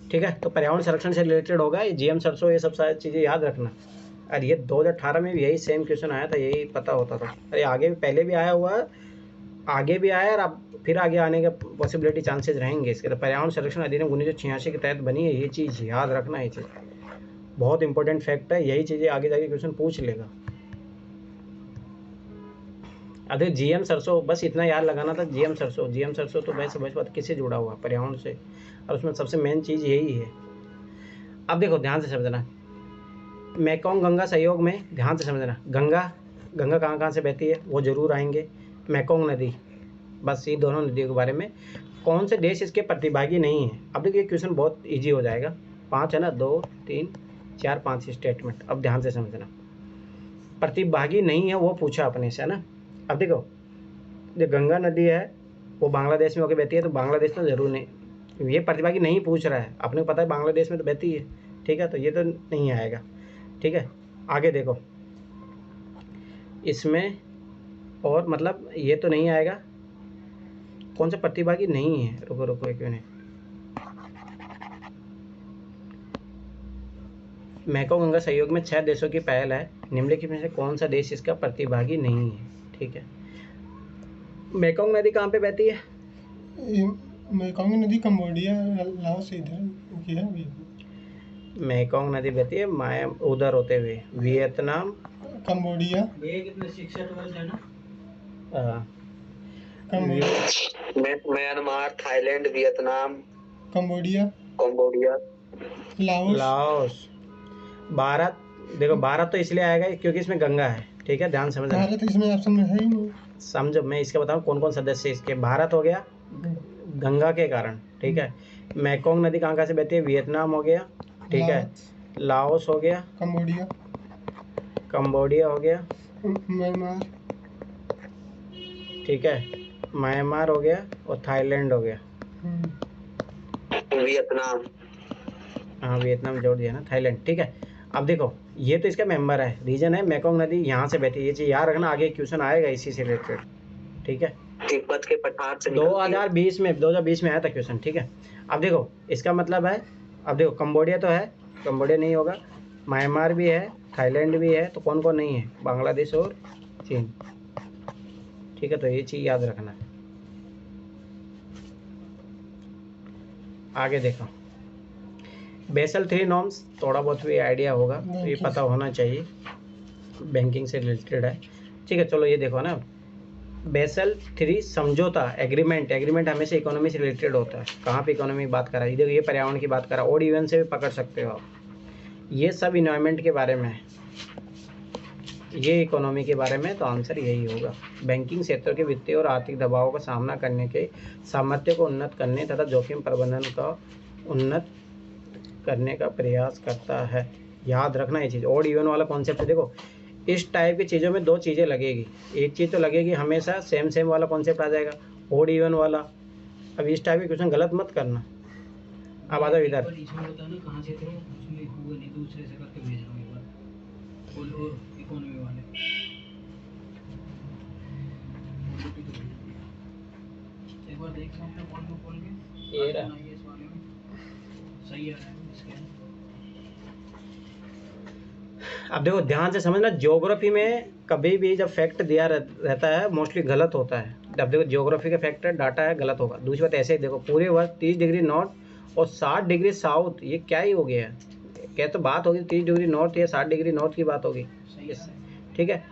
ठीक है, तो पर्यावरण संरक्षण से रिलेटेड होगा ये जीएम सरसों, ये सब सारी चीज़ें याद रखना। और ये 2018 में भी यही सेम क्वेश्चन आया था, यही पता होता था। अरे आगे भी, पहले भी आया हुआ है, आगे भी आया, और अब फिर आगे आने का पॉसिबिलिटी चांसेस रहेंगे इसके। तो पर्यावरण संरक्षण अधिनियम 1986 के तहत बनी है, ये चीज़ याद रखना, ये चीज़ बहुत इंपॉर्टेंट फैक्ट है, यही चीज़ें आगे जाके क्वेश्चन पूछ लेगा। अरे जीएम सरसों, बस इतना याद लगाना था, जीएम सरसों तो वैसे बात किससे जुड़ा हुआ, पर्यावरण से, और उसमें सबसे मेन चीज़ यही है। अब देखो ध्यान से समझना, मेकोंग गंगा सहयोग में ध्यान से समझना, गंगा कहाँ से बहती है वो जरूर आएंगे, मेकोंग नदी, बस ये दोनों नदियों के बारे में। कौन से देश इसके प्रतिभागी नहीं है। अब देखिए क्वेश्चन बहुत इजी हो जाएगा, 5 है ना, 2 3 4 5 स्टेटमेंट। अब ध्यान से समझना, प्रतिभागी नहीं है वो पूछा अपने से, है ना। अब देखो, जो गंगा नदी है वो बांग्लादेश में होकर बहती है, तो बांग्लादेश तो जरूर नहीं, ये प्रतिभागी नहीं पूछ रहा है, अपने को पता है बांग्लादेश में तो बहती है। ठीक है, तो ये तो नहीं आएगा। ठीक है, आगे देखो, इसमें और मतलब ये तो नहीं आएगा, कौन सा प्रतिभागी नहीं है, रुको एक मिनट। मेकोंग गंगा सहयोग में 6 देशों की पहल है, निम्नलिखित में से कौन सा देश इसका प्रतिभागी नहीं है। ठीक है, मेकोंग नदी कहाँ पे बहती है, मेकोंग नदी कंबोडिया लाओस से इधर की है अभी। मेकोंग नदी बहती है उधर होते हुए Vietnam, Cambodia, Myanmar, Thailand, Vietnam, Cambodia, Laos. Bharat, देखो भारत तो इसलिए आएगा क्योंकि इसमें गंगा है। ठीक है, ध्यान समझना, भारत इसमें ऑप्शन में है ही नहीं। समझो, मैं इसका बताऊं कौन कौन सदस्य इसके। भारत हो गया गंगा के कारण, ठीक है। मेकोंग नदी कहाँ से बहती है, वियतनाम हो गया, ठीक है। लाओस हो गया, कंबोडिया हो गया, म्यांमार, ठीक है, म्यांमार हो गया, और थाईलैंड हो गया, वियतनाम, हाँ वियतनाम जोड़ दिया ना, थाईलैंड। ठीक है, अब देखो ये तो इसका मेंबर है, रीजन है मेकोंग नदी यहाँ से बहती है, ये चीज़ याद रखना, आगे क्वेश्चन आएगा इसी से रिलेटेड। ठीक है, तिब्बत के पठार से 2020 में आया था क्वेश्चन। ठीक है, अब देखो इसका मतलब है, अब देखो कंबोडिया तो है, कंबोडिया नहीं होगा, म्यांमार भी है, थाईलैंड भी है, तो कौन कौन नहीं है, बांग्लादेश और चीन। ठीक है, तो ये चीज़ याद रखना। आगे देखो, बेसल 3 नॉर्म्स, थोड़ा बहुत भी आइडिया होगा, तो ये पता होना चाहिए, बैंकिंग से रिलेटेड है। ठीक है, चलो ये देखो ना, बेसल 3 समझौता, एग्रीमेंट हमेशा इकोनॉमी से रिलेटेड होता है। कहाँ पे इकोनॉमी की बात करा, देखो ये पर्यावरण की बात करा, ओड इवन से भी पकड़ सकते हो आप, ये सब इन्वायरमेंट के बारे में है, ये इकोनॉमी के बारे में, तो आंसर यही होगा। बैंकिंग क्षेत्र के वित्तीय और आर्थिक दबावों का सामना करने के सामर्थ्य को उन्नत करने तथा जोखिम प्रबंधन का उन्नत करने का प्रयास करता है। याद रखना ये चीज़, ओड इवन वाला कॉन्सेप्ट। देखो इस टाइप की चीज़ों में 2 चीज़ें लगेगी, एक चीज़ तो लगेगी हमेशा सेम वाला कॉन्सेप्ट आ जाएगा, ओड इवन वाला। अब इस टाइप के क्वेश्चन गलत मत करना। अब आ जाओ इधर, अब देखो ध्यान से समझना, ज्योग्राफी में कभी भी जब फैक्ट दिया रहता है मोस्टली गलत होता है। अब देखो ज्योग्राफी का फैक्ट है, डाटा है, गलत होगा। दूसरी बात ऐसे ही देखो, पूरे वर्ष 30 डिग्री नॉर्थ और 60 डिग्री साउथ, ये क्या ही हो गया है, क्या तो बात होगी 30 डिग्री नॉर्थ या 60 डिग्री नॉर्थ की बात होगी, ठीक है।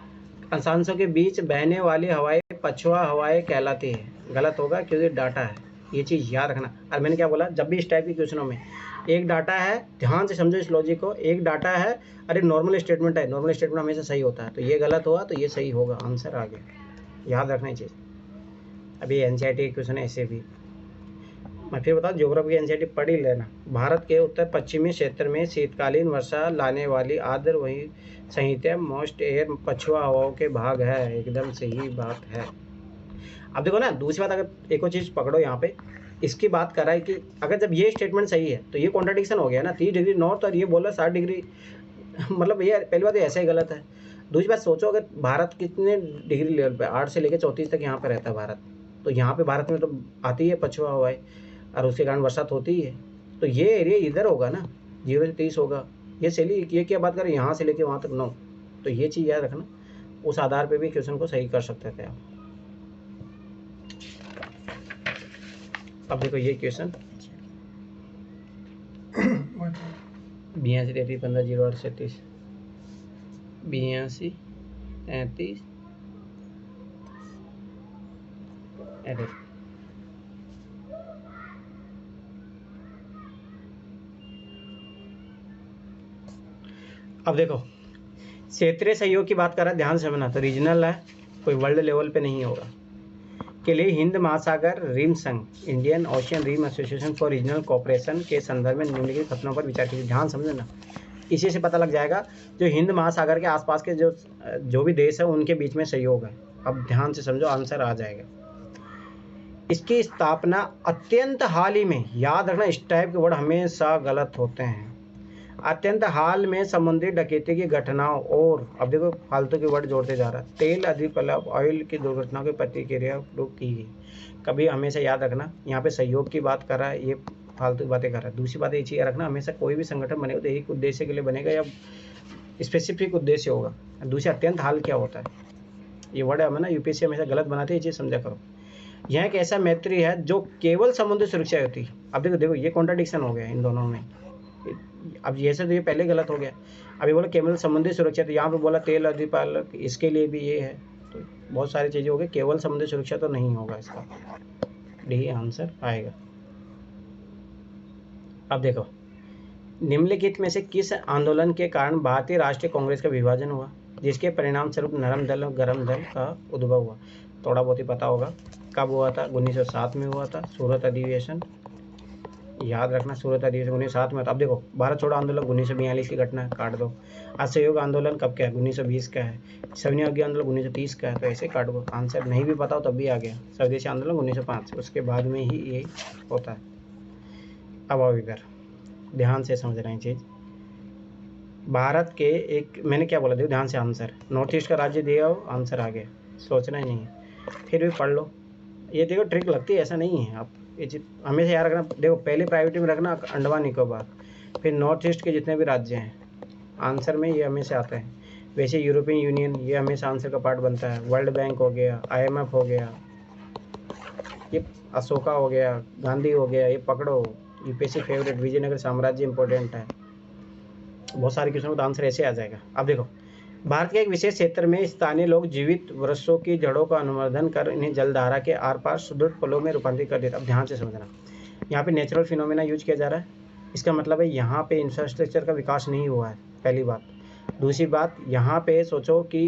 अक्षांशों के बीच बहने वाली हवाएं पछुआ हवाएं कहलाती है, गलत होगा क्योंकि डाटा है, ये चीज़ याद रखना। और मैंने क्या बोला, जब भी इस टाइप के क्वेश्चनों में एक डाटा है, ध्यान से समझो इस लॉजिक को, एक डाटा है अरे नॉर्मल स्टेटमेंट है, नॉर्मल स्टेटमेंट हमेशा सही होता है, तो ये गलत हुआ तो ये सही होगा, आंसर आ गया, याद रखना ये चीज़। अभी एनसीईआरटी क्वेश्चन है ऐसे भी, मैं फिर बताऊँ, ज्योग्राफी की एनसीईआरटी पढ़ ही लेना। भारत के उत्तर पश्चिमी क्षेत्र में शीतकालीन वर्षा लाने वाली आर्द्र वही संहिता मोस्ट एयर पछुआ हवाओं के भाग है, एकदम सही बात है। अब देखो ना, दूसरी बात, अगर एक और चीज़ पकड़ो यहाँ पे, इसकी बात कर रहा है कि अगर जब ये स्टेटमेंट सही है तो ये कॉन्ट्राडिक्शन हो गया ना, 30 डिग्री नॉर्थ और ये बोला 60 डिग्री मतलब ये पहली बात ऐसा ही गलत है। दूसरी बात सोचो, अगर भारत कितने डिग्री लेवल पे, 8 से लेकर 34 तक यहाँ पे रहता है भारत, तो यहाँ पे भारत में तो आती है पछुआ हवाएं और उसके कारण बरसात होती ही है, तो ये एरिया इधर होगा ना, 0 से 30 होगा। ये सही, ये क्या बात करें, यहाँ से लेके वहाँ तक 9, तो ये चीज़ याद रखना, उस आधार पे भी क्वेश्चन को सही कर सकते थे आप। अब देखो ये क्वेश्चन 82 33 15 08 37 82 33 अरे अब देखो क्षेत्रीय सहयोग की बात कर रहा है, ध्यान से समझना, तो रीजनल है, कोई वर्ल्ड लेवल पे नहीं होगा। के लिए हिंद महासागर रिम संघ, Indian ocean rim association for regional cooperation के संदर्भ में निम्नलिखित कथनों पर विचार कीजिए। ध्यान समझना, इसी से पता लग जाएगा जो हिंद महासागर के आसपास के जो भी देश है उनके बीच में सहयोग है। अब ध्यान से समझो, आंसर आ जाएगा। इसकी स्थापना अत्यंत हाल ही में, याद रखना इस टाइप के वर्ड हमेशा गलत होते हैं, अत्यंत हाल में समुद्री डकैती की घटनाओं और, अब देखो फालतू के वर्ड जोड़ते जा रहा है, तेल अधिप्लव ऑयल की दुर्घटनाओं की प्रतिक्रिया रूप की गई। कभी हमेशा याद रखना, यहाँ पे सहयोग की बात कर रहा है, ये फालतू की बातें कर रहा है। दूसरी बात ये चीज़ रखना, हमेशा कोई भी संगठन बनेगा तो एक उद्देश्य के लिए बनेगा या स्पेसिफिक उद्देश्य होगा। दूसरी, अत्यंत हाल क्या होता है, ये वर्ड हमें ना यूपीएससी हमेशा गलत बनाते हैं, ये चीज़ समझा करो। यह एक ऐसा मैत्री है जो केवल समुद्री सुरक्षा होती है। अब देखो ये कॉन्ट्राडिक्शन हो गया इन दोनों में। अब जैसे तो ये पहले गलत हो गया, अभी बोला केवल समुद्री सुरक्षा, तो यहाँ पे बोला तेल अधिपालक, इसके लिए भी ये है, तो बहुत सारी चीज़ें हो गई, केवल समुद्री सुरक्षा तो नहीं होगा, इसका डी आंसर आएगा। अब देखो, निम्नलिखित में से किस आंदोलन के कारण भारतीय राष्ट्रीय कांग्रेस का विभाजन हुआ, जिसके परिणाम स्वरूप नरम दल और गरम दल का उद्भव हुआ? थोड़ा बहुत ही पता होगा। कब हुआ था? 1907 में हुआ था, सूरत अधिवेशन, याद रखना, सूरत अधिवेशन 1907 में था। अब देखो, भारत छोड़ो आंदोलन 1942 की घटना है, काट दो। असहयोग आंदोलन कब का है? 1920 का है। सविनय आंदोलन 1930 का है, तो ऐसे काट दो। आंसर नहीं भी पता हो तब भी आ गया। स्वदेशी आंदोलन 1905, उसके बाद में ही ये होता है। अब आओ इधर, ध्यान से समझ रहे हैं चीज़। भारत के एक, मैंने क्या बोला, देखो ध्यान से, आंसर नॉर्थ ईस्ट का राज्य दिया हो, आंसर आ गया, सोचना ही नहीं है, फिर भी पढ़ लो। ये देखो ट्रिक लगती है, ऐसा नहीं है। आप ये चीज़ हमेशा याद रखना। देखो पहले प्रायोरिटी में रखना अंडमान निकोबार, फिर नॉर्थ ईस्ट के जितने भी राज्य हैं, आंसर में ये हमेशा आता है। वैसे यूरोपियन यूनियन ये हमेशा आंसर का पार्ट बनता है। वर्ल्ड बैंक हो गया, IMF हो गया, ये अशोका हो गया, गांधी हो गया, ये पकड़ो। यूपीएससी फेवरेट विजयनगर साम्राज्य इंपॉर्टेंट है। बहुत सारे क्वेश्चन का आंसर ऐसे आ जाएगा। अब देखो, भारत के एक विशेष क्षेत्र में स्थानीय लोग जीवित वृक्षों की जड़ों का अनुवर्धन कर इन्हें जलधारा के आर पार सुदृढ़ पुलों में रूपांतरित कर देता। अब ध्यान से समझना, यहाँ पे नेचुरल फिनोमेना यूज किया जा रहा है। इसका मतलब है यहाँ पे इंफ्रास्ट्रक्चर का विकास नहीं हुआ है, पहली बात। दूसरी बात, यहाँ पे सोचो कि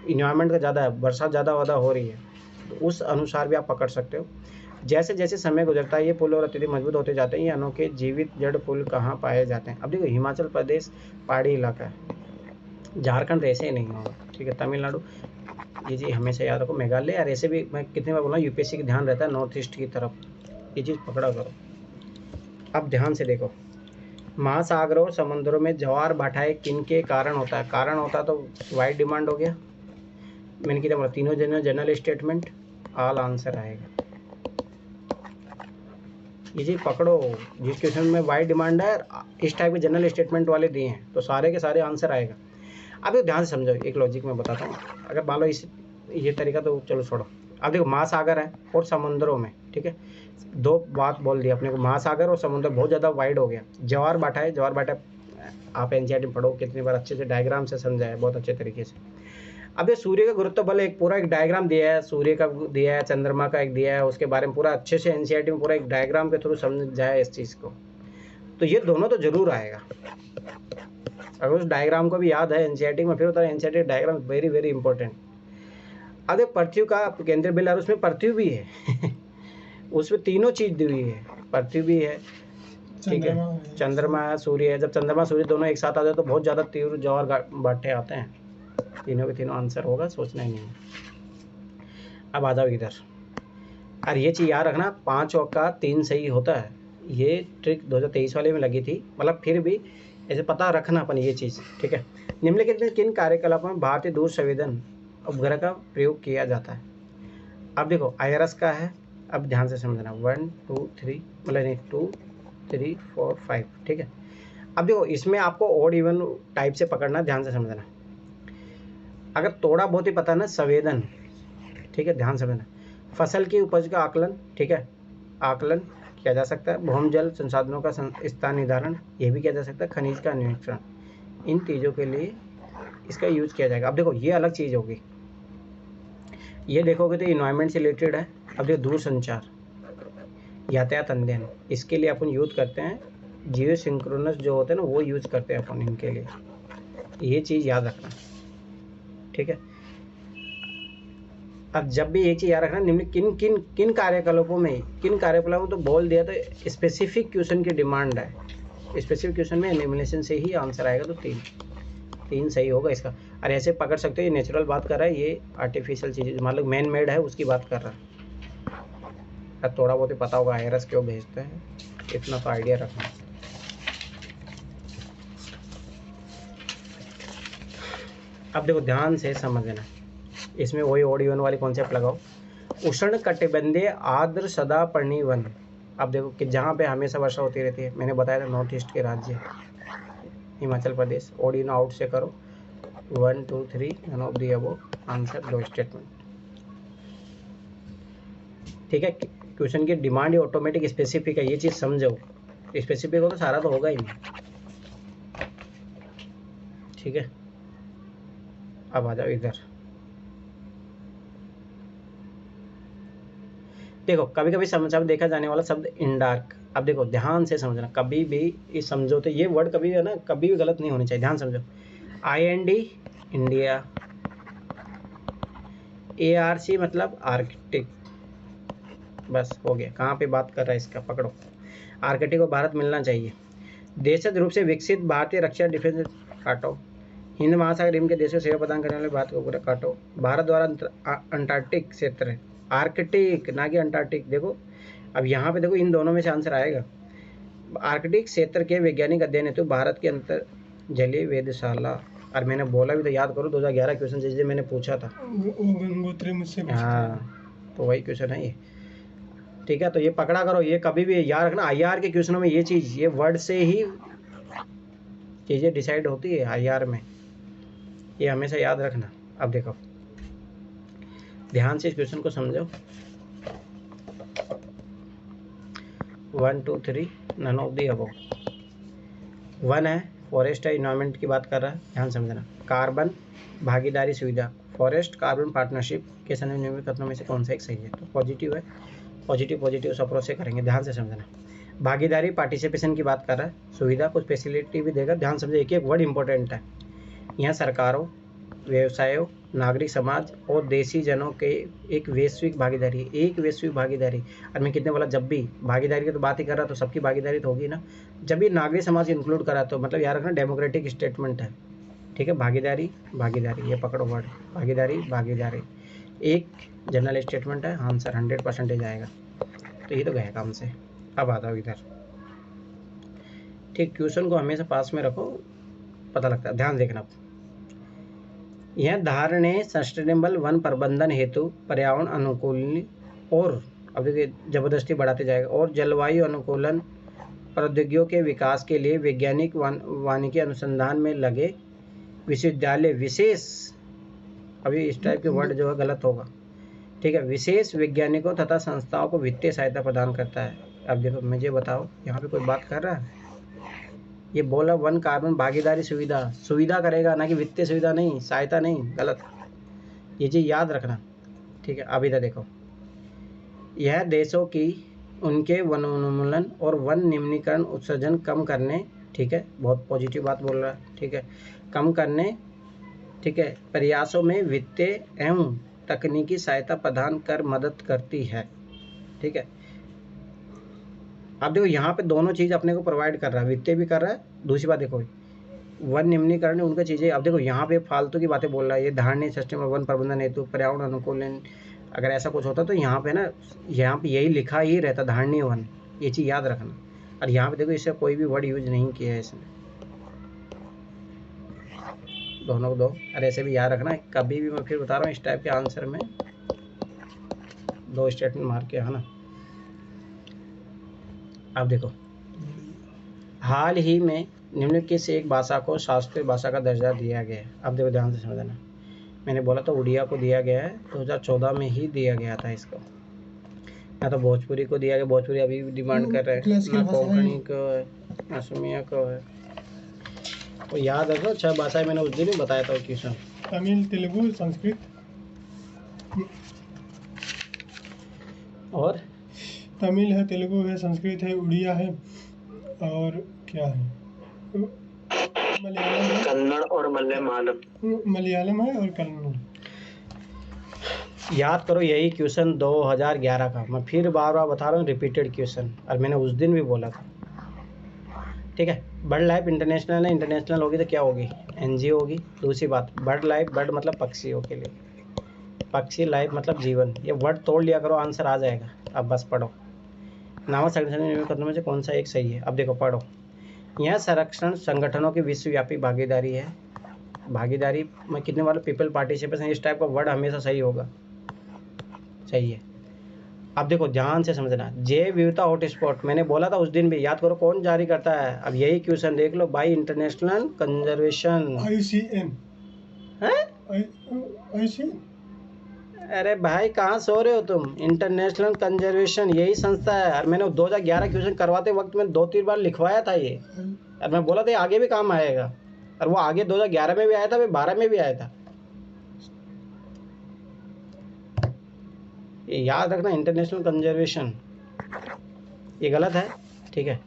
इन्वायरमेंट का ज़्यादा है, वर्षा ज़्यादा हो रही है, तो उस अनुसार भी आप पकड़ सकते हो। जैसे जैसे समय गुजरता है ये पुल और अत्यधिक मजबूत होते जाते हैं। ये अनोखे जीवित जड़ पुल कहाँ पाए जाते हैं? अब देखो, हिमाचल प्रदेश पहाड़ी इलाका है, झारखंड ऐसे ही नहीं होगा, ठीक है, तमिलनाडु, ये चीज़ हमेशा याद रखो। मेघालय, और ऐसे भी मैं कितने बार बोला, यूपीएससी का ध्यान रहता है नॉर्थ ईस्ट की तरफ, ये चीज़ पकड़ा करो। अब ध्यान से देखो, महासागरों और समुद्रों में ज्वार भाटाएं किन के कारण होता है? कारण होता है तो वाइड डिमांड हो गया, मैंने कितना बोला, तीनों जनरल स्टेटमेंट, ऑल आंसर आएगा। ये चीज़ पकड़ो, जिस क्वेश्चन में वाइड डिमांड है, इस टाइप के जनरल स्टेटमेंट वाले दिए हैं, तो सारे के सारे आंसर आएगा। अब ध्यान से समझो, एक लॉजिक में बताता हूँ। अगर मान लो इस ये तरीका तो चलो छोड़ो। अब देखो, महासागर है और समुद्रों में, ठीक है, दो बात बोल दी अपने को, महासागर और समुद्र बहुत ज़्यादा वाइड हो गया। ज्वार भाटा है, ज्वार भाटा आप एनसीईआरटी पढ़ो कितनी बार, अच्छे से डायग्राम से समझा है बहुत अच्छे तरीके से। अब ये सूर्य का गुरुत्व बल एक पूरा एक डायग्राम दिया है, सूर्य का दिया है, चंद्रमा का एक दिया है, उसके बारे में पूरा अच्छे से एनसीईआरटी में पूरा एक डायग्राम के थ्रू समझा है इस चीज़ को। तो ये दोनों तो जरूर आएगा, अगर उस डायग्राम को भी याद है एनसीईआरटी में, फिर होता है NCERT diagram very very important. अब एक पृथ्वी का केंद्रीय बिल और उसमें पृथ्वी भी है उसमें तीनों चीज़ दी हुई है, पृथ्वी भी है, ठीक है, चंद्रमा है, सूर्य है। जब चंद्रमा सूर्य दोनों एक साथ आ जाए तो बहुत ज़्यादा तीव्र जौहर बाटे आते हैं। तीनों के तीनों आंसर होगा, सोचना ही नहीं है। अब आ जाओ इधर, और ये चीज़ याद रखना 5 का 3 सही होता है। ये ट्रिक 2023 वाले में लगी थी, मतलब फिर भी ऐसे पता रखना अपन ये चीज़, ठीक है। निम्नलिखित में किन कार्यकलापों में भारतीय दूर संवेदन उपग्रह का प्रयोग किया जाता है? अब देखो IRS का है, अब ध्यान से समझना 1 2 3 मतलब नहीं 2 3 4 5, ठीक है। अब देखो इसमें आपको ऑड इवन टाइप से पकड़ना, ध्यान से समझना। अगर थोड़ा बहुत ही पता है ना संवेदन, ठीक है, ध्यान समझना। फसल की उपज का आकलन, ठीक है, आकलन किया जा सकता है। भूमि जल संसाधनों का स्थान निर्धारण, ये भी किया जा सकता है। खनिज का अन्वेषण, इन चीज़ों के लिए इसका यूज किया जाएगा। अब देखो ये अलग चीज़ होगी, ये देखोगे तो इन्वायरमेंट से रिलेटेड है। अब देखो दूर संचार, यातायात अध्ययन, इसके लिए अपन यूज करते हैं जियो सिंक्रोनस जो होते हैं ना, वो यूज करते हैं अपन इनके लिए। ये चीज़ याद रखना, ठीक है। अब जब भी ये चीज़ याद रखना, निम्न किन कार्यकलापों में, किन कार्यकलापों तो बोल दिया तो स्पेसिफिक क्वेश्चन की डिमांड है। स्पेसिफिक क्वेश्चन में एलिमिनेशन से ही आंसर आएगा, तो तीन सही होगा इसका। और ऐसे पकड़ सकते हो, ये नेचुरल बात कर रहा है, ये आर्टिफिशियल चीज़ मतलब मैन मेड है उसकी बात कर रहा है। अब थोड़ा बहुत ही पता होगा IRS क्यों भेजते हैं, इतना तो आइडिया रखना। अब देखो ध्यान से समझना, इसमें वही ऑड इवन वाली कॉन्सेप्ट लगाओ। उष्ण कटिबंधीय आर्द्र सदापर्णी वन, अब देखो कि जहाँ पे हमेशा वर्षा होती रहती है, मैंने बताया था नॉर्थ ईस्ट के राज्य Himachal Pradesh. Odd one out से करो, 1 2 3 none of the above, answer दो स्टेटमेंट, ठीक है। क्वेश्चन की डिमांड ही ऑटोमेटिक स्पेसिफिक है, ये चीज़ समझो। स्पेसिफिक हो तो सारा तो होगा ही नहीं, ठीक है। अब आ जाओ इधर, देखो कभी कभी समझ देखा जाने वाला शब्द इंडार्क। अब देखो ध्यान से समझना, कभी भी इस समझो तो ये वर्ड कभी है ना, कभी भी गलत नहीं होनी चाहिए, ध्यान समझो। IND इंडिया, ARC मतलब आर्कटिक, बस हो गया। कहाँ पे बात कर रहा है इसका, पकड़ो। आर्कटिक को भारत मिलना चाहिए। देशज रूप से विकसित भारतीय रक्षा डिफेंस, काटो। हिंद महासागर रिम के देशों सेवा प्रदान करने वाले भारत को पूरा, काटो। भारत द्वारा अंटार्कटिक क्षेत्र, आर्कटिक ना कि अंटार्कटिक। देखो अब यहाँ पे देखो इन दोनों में से आंसर आएगा। आर्कटिक क्षेत्र के वैज्ञानिक अध्ययन हेतु भारत के अंतर जलीय वेधशाला, और मैंने बोला भी तो याद करो 2011 क्वेश्चन जैसे मैंने पूछा था, गंगोत्री मुझसे हाँ तो वही क्वेश्चन है ये, ठीक है। तो ये पकड़ा करो, ये कभी भी याद रखना। IR के क्वेश्चनों में ये चीज़, ये वर्ड से ही चीज़ें डिसाइड होती है IR में, ये हमेशा याद रखना। अब देखो ध्यान से इस क्वेश्चन को समझो। 1 2 3 नन ऑफ दी अबव। 1 है फॉरेस्ट है, इन्वायरमेंट की बात कर रहा है, ध्यान समझना। कार्बन भागीदारी सुविधा, फॉरेस्ट कार्बन पार्टनरशिप के समय निम्नलिखित कथनों में से कौन सा एक सही है? तो पॉजिटिव है, पॉजिटिव उस अप्रोच से करेंगे, ध्यान से समझना। भागीदारी पार्टिसिपेशन की बात कर रहा है, सुविधा कुछ फैसिलिटी भी देगा, ध्यान समझे। एक एक वर्ड इंपॉर्टेंट है यहाँ। सरकारों, व्यवसायों, नागरिक समाज और देशी जनों के एक वैश्विक भागीदारी, एक वैश्विक भागीदारी। और मैं कितने बोला, जब भी भागीदारी की तो बात ही कर रहा तो सबकी भागीदारी तो होगी ना। जब भी नागरिक समाज इंक्लूड करा तो मतलब याद रखना डेमोक्रेटिक स्टेटमेंट है, ठीक है। भागीदारी ये पकड़ो वर्ड, भागीदारी एक जनरल स्टेटमेंट है, आंसर 100% आएगा। तो ये तो गया काम से। अब आ जाओ इधर, ठीक। क्वेश्चन को हमेशा पास में रखो, पता लगता है, ध्यान देखना। यह धारणें सस्टेनेबल वन प्रबंधन हेतु पर्यावरण अनुकूल और, अब देखिए जबरदस्ती बढ़ाते जाएगा, और जलवायु अनुकूलन प्रौद्योगिकियों के विकास के लिए वैज्ञानिक वानिकी अनुसंधान में लगे विश्वविद्यालय विशेष, अभी इस टाइप के वर्ड जो है गलत होगा, ठीक है, विशेष वैज्ञानिकों तथा संस्थाओं को वित्तीय सहायता प्रदान करता है। अब देखो मुझे बताओ, यहाँ पे कोई बात कर रहा है? ये बोला वन कार्बन भागीदारी सुविधा, सुविधा करेगा ना कि वित्तीय सुविधा नहीं, सहायता नहीं, गलत। ये चीज़ याद रखना, ठीक है। अब इधर देखो, यह देशों की उनके वनोन्मूलन और वन निम्नीकरण उत्सर्जन कम करने, ठीक है, बहुत पॉजिटिव बात बोल रहा है, ठीक है, कम करने, ठीक है, प्रयासों में वित्तीय एवं तकनीकी सहायता प्रदान कर मदद करती है, ठीक है। अब देखो यहाँ पे दोनों चीज़ अपने को प्रोवाइड कर रहा है, वित्तीय भी कर रहा है। दूसरी बात देखो, वन निम्नीकरण उनकी चीज़ें, अब देखो यहाँ पे फालतू की बातें बोल रहा है, ये धारणीय सिस्टम और वन प्रबंधन हेतु पर्यावरण अनुकूलन, अगर ऐसा कुछ होता तो यहाँ पे ना, यहाँ पे यही लिखा ही रहता, धारणीय वन, ये चीज़ याद रखना। और यहाँ पे देखो इससे कोई भी वर्ड यूज नहीं किया है इसने, दोनों को दो। और ऐसे भी याद रखना, कभी भी मैं फिर बता रहा हूँ, इस टाइप के आंसर में 2 स्टेटमेंट मार के, है ना। अब देखो, हाल ही में निम्नलिखित से एक भाषा को शास्त्रीय भाषा का दर्जा दिया गया है। अब देखो ध्यान से समझना, मैंने बोला तो उड़िया को दिया गया है, 2014 में ही दिया गया था इसको, या तो भोजपुरी को दिया गया, भोजपुरी अभी भी डिमांड कर रहे हैं, ना कोंकणी को है, ना असमिया को है। तो याद रखो, 6 भाषाएं मैंने उस दिन ही बताया था क्वेश्चन। तमिल, तेलुगु, संस्कृत और तमिल है, तेलुगु है, संस्कृत है, उड़िया है, और क्या है, मलयालम है, कन्नड़ और मलयालम। मलयालम है और कन्नड़। याद करो, यही क्वेश्चन 2011 का, मैं फिर बार बार बता रहा हूँ, रिपीटेड क्वेश्चन, और मैंने उस दिन भी बोला था, ठीक है। बर्ड लाइफ इंटरनेशनल है, इंटरनेशनल होगी तो क्या होगी, एनजीओ होगी। दूसरी बात, बर्ड लाइफ, बर्ड मतलब पक्षियों के लिए, पक्षी, लाइफ मतलब जीवन, ये वर्ड तोड़ लिया करो, आंसर आ जाएगा। अब बस पढ़ो, नामक संरक्षण कदमों में से कौन सा एक सही है। अब देखो पढ़ो, यह संरक्षण संगठनों की विश्वव्यापी भागीदारी है। भागीदारी में कितने वाले पीपल पार्टिसिपेशन, इस टाइप का वर्ड हमेशा सही होगा, सही है। अब देखो ध्यान से समझना, जैव विविधता हॉटस्पॉट, मैंने बोला था उस दिन भी, याद करो कौन जारी करता है। अब यही क्वेश्चन देख लो, बाई इंटरनेशनल कंजर्वेशन, ICN है। ICN। अरे भाई कहाँ सो रहे हो तुम, इंटरनेशनल कंजर्वेशन यही संस्था है। और मैंने 2011 क्वेश्चन करवाते वक्त में 2-3 बार लिखवाया था ये, और मैं बोला था आगे भी काम आएगा, और वो आगे 2011 में भी आया था, फिर 12 में भी आया था। ये याद रखना, इंटरनेशनल कंजर्वेशन, ये गलत है, ठीक है।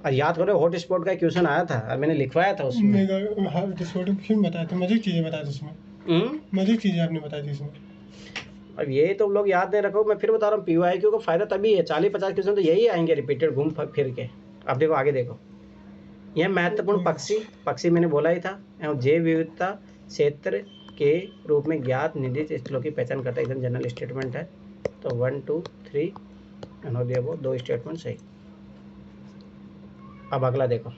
और याद करो हॉटस्पॉट का क्वेश्चन आया था, और मैंने लिखवाया था उसमें, फिल्म बताया था, मज़े चीज़ें बताई थी उसमें, मज़े चीज़ें आपने बताई थी उसमें। अब ये तो लोग याद नहीं रखो, मैं फिर बता रहा हूँ, PYQ का फायदा तभी है, 40-50 क्वेश्चन तो यही आएंगे रिपीटेड, घूम फिर के। अब देखो आगे देखो, यह महत्वपूर्ण पक्षी मैंने बोला ही था, एवं जैव विविधता क्षेत्र के रूप में ज्ञात निर्दिष्ट स्थलों की पहचान करता है, एकदम जनरल स्टेटमेंट है। तो 1, 2, 3 दिया वो 2 स्टेटमेंट सही। अब अगला देखो,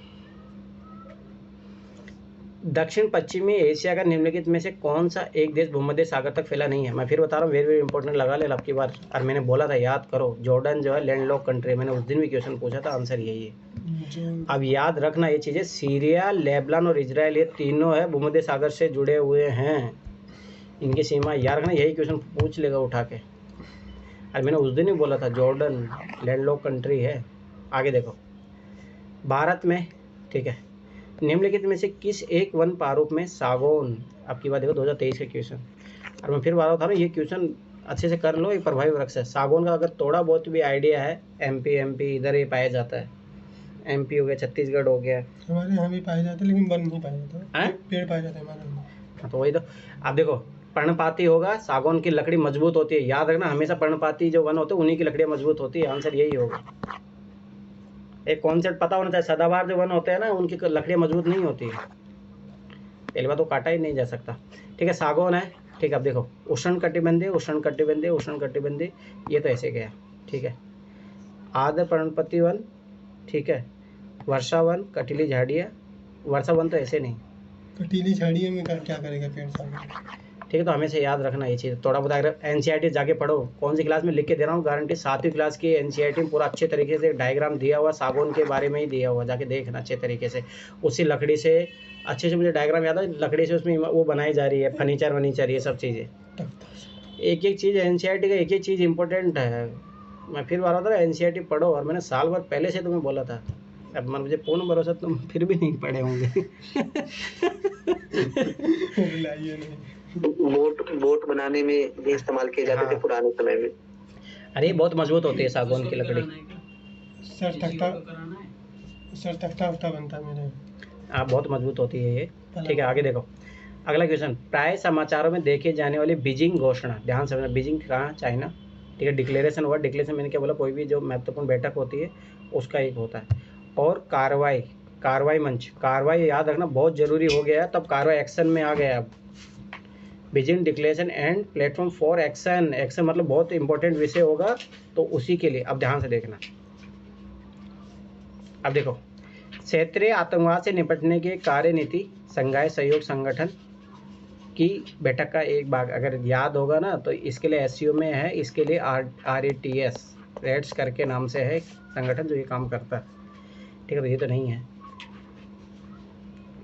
दक्षिण पश्चिमी एशिया का निम्नलिखित में से कौन सा एक देश भूमध्य सागर तक फैला नहीं है। मैं फिर बता रहा हूँ, वेरी वेरी इंपॉर्टेंट, लगा ले अब की बार। और मैंने बोला था याद करो, जॉर्डन जो है लैंडलॉक कंट्री, मैंने उस दिन भी क्वेश्चन पूछा था, आंसर यही है। अब याद रखना ये चीज़ें, सीरिया, लेबनान और इजराइल, ये तीनों है भूमध्य सागर से जुड़े हुए हैं, इनकी सीमा याद रखना, यही क्वेश्चन पूछ लेगा उठा के। और मैंने उस दिन ही बोला था जॉर्डन लैंडलॉक कंट्री है। आगे देखो, भारत में, ठीक है, निम्नलिखित में से किस एक वन प्रारूप में सागौन, आपकी बात देखो 2023 का क्वेश्चन, और मैं फिर बार बता रहा हूँ, ये क्वेश्चन अच्छे से कर लो, ये प्रभावी वृक्ष है। सागौन का अगर थोड़ा बहुत भी आइडिया है, MP इधर ही पाया जाता है, MP हो गया, छत्तीसगढ़ हो गया, हमारे यहाँ भी पाया जाता है, लेकिन वन नहीं पाया जाता है, पेड़ पाया जाता है हमारे यहाँ। तो वही तो। अब देखो, पर्णपाती होगा, सागौन की लकड़ी मजबूत होती है, याद रखना हमेशा पर्णपाती जो वन होते हैं उन्हीं की लकड़ियाँ मजबूत होती है, आंसर यही होगा। एक कॉन्सेप्ट पता होना चाहिए, सदाबहार जो वन होते हैं ना, उनकी लकड़ियाँ मजबूत नहीं होती है, पहली बात तो काटा ही नहीं जा सकता, ठीक है। सागौन है, ठीक है। अब देखो, उष्ण कटिबंधीय, उष्ण कटिबंधीय, उष्ण कटिबंधीय, ये तो ऐसे गया, ठीक है। आर्द्र पर्णपाती वन, ठीक है। वर्षा वन, कटीली झाड़ियाँ, वर्षा वन तो ऐसे नहीं, कटीली झाड़ियों में क्या करेगा पेड़ सागौन, ठीक है। तो हमेशा याद रखना ये चीज़, थोड़ा बहुत अगर NCERT जाके पढ़ो, कौन सी क्लास में लिख के दे रहा हूँ, गारंटी 7वीं क्लास की NCERT में पूरा अच्छे तरीके से डायग्राम दिया हुआ, सागौन के बारे में ही दिया हुआ, जाके देखना अच्छे तरीके से। उसी लकड़ी से अच्छे से, मुझे डायग्राम याद है, लकड़ी से उसमें वो बनाई जा रही है, फर्नीचर, ये सब चीज़ें, एक एक चीज़ NCERT का एक चीज़ इंपॉर्टेंट है। मैं फिर बार बता रहा हूँ, NCERT पढ़ो, और मैंने साल भर पहले से तुम्हें बोला था, अब मन मुझे पूर्ण भरोसा तुम फिर भी नहीं पढ़े होंगे। लाइए नहीं। बोट बनाने में भी इस्तेमाल किए जाते थे हाँ। पुराने समय में। अरे ये बहुत मजबूत होती है सागवान की लकड़ी। सर तख्ता उख्ता बनता है मेरे। हाँ बहुत मजबूत होती है ये। ठीक है आगे देखो, अगला क्वेश्चन, प्राय समाचारों में देखे जाने वाली बीजिंग घोषणा, ध्यान से समझना, बीजिंग कहाँ, चाइना। ठीक है, डिक्लेरेशन हुआ, डिक्लेरेशन मैंने क्या बोला, कोई भी जो महत्वपूर्ण बैठक होती है उसका एक होता है। और कार्रवाई मंच, कार्रवाई याद रखना बहुत जरूरी हो गया है, तब कार्रवाई एक्शन में आ गया अब। Beijing declaration and platform for action, action मतलब बहुत इंपॉर्टेंट विषय होगा तो उसी के लिए। अब ध्यान से देखना, अब देखो, क्षेत्रीय आतंकवाद से निपटने के कार्यनीति संघाई सहयोग संगठन की बैठक का एक भाग, अगर याद होगा ना तो इसके लिए एससीओ में है, इसके लिए RATS रेट्स करके नाम से है संगठन जो ये काम करता है। ठीक है, तो ये तो नहीं है।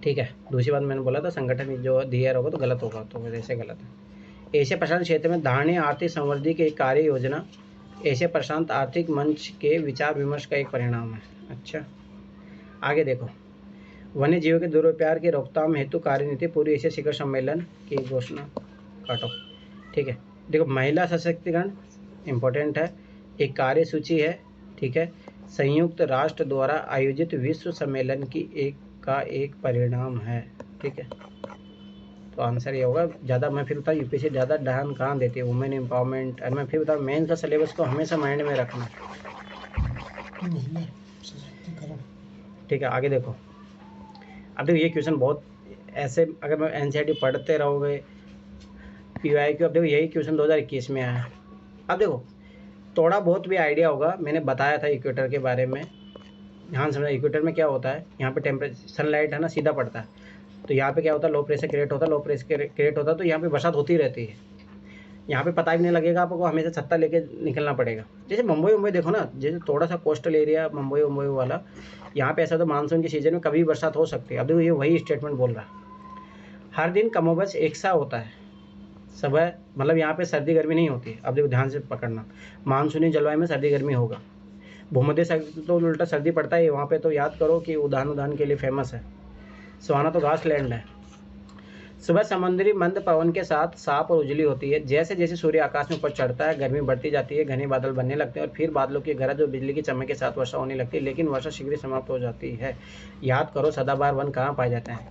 ठीक है, दूसरी बात मैंने बोला था संगठन जो दिया होगा तो गलत होगा, तो वैसे गलत है। एशिया प्रशांत क्षेत्र में धारणीय आर्थिक समृद्धि की एक कार्य योजना एशिया प्रशांत आर्थिक मंच के विचार विमर्श का एक परिणाम है। अच्छा आगे देखो, वन्य जीवों के दुरुपयोग की रोकथाम हेतु कार्यनीति पूर्व एशिया शिखर सम्मेलन की घोषणा, काटो। ठीक है, देखो महिला सशक्तिकरण इम्पोर्टेंट है, एक कार्य सूची है। ठीक है, संयुक्त राष्ट्र द्वारा आयोजित विश्व सम्मेलन की एक परिणाम है। ठीक है, तो आंसर ये होगा। ज़्यादा मैं फिर बताऊँ यूपीएससी ज़्यादा ध्यान कहाँ देती है, वुमेन एम्पावरमेंट। और मैं फिर बताऊँ मेन का सिलेबस को हमेशा माइंड में रखना। ठीक है आगे देखो, अब देखो ये क्वेश्चन बहुत ऐसे, अगर मैं एनसीईआरटी पढ़ते रहोगे PYQ, अब देखो यही क्वेश्चन 2021 में आया। अब देखो थोड़ा बहुत भी आइडिया होगा, मैंने बताया था इक्वेटर के बारे में, ध्यान समझना। इक्वेटर में क्या होता है, यहाँ पे टेम्परेचर सनलाइट है ना सीधा पड़ता है, तो यहाँ पे क्या होता है, लो प्रेशर क्रिएट होता है, लो प्रेशर क्रिएट होता है तो यहाँ पे बरसात होती रहती है। यहाँ पे पता भी नहीं लगेगा आपको, हमेशा छत्ता लेके निकलना पड़ेगा। जैसे मुंबई देखो ना, जैसे थोड़ा सा कोस्टल एरिया मुंबई वाला, यहाँ पे ऐसा तो मानसून के सीजन में कभी भी बरसात हो सकती है। अब देखो ये वही स्टेटमेंट बोल रहा है, हर दिन कमोबश एक सा होता है सुबह, मतलब यहाँ पे सर्दी गर्मी नहीं होती। अब देखो ध्यान से पकड़ना, मानसूनी जलवायु में सर्दी गर्मी होगा, भूमध्य सागर तो उल्टा सर्दी पड़ता है वहाँ पे, तो याद करो कि उद्यान के लिए फेमस है। सुहाना तो घास लैंड है। सुबह समुद्री मंद पवन के साथ साफ और उजली होती है। जैसे जैसे सूर्य आकाश में ऊपर चढ़ता है गर्मी बढ़ती जाती है, घने बादल बनने लगते हैं और फिर बादलों की गरज और बिजली की चमक के साथ वर्षा होने लगती है, लेकिन वर्षा शीघ्र समाप्त हो जाती है। याद करो सदाबहार वन कहाँ पाए जाते हैं,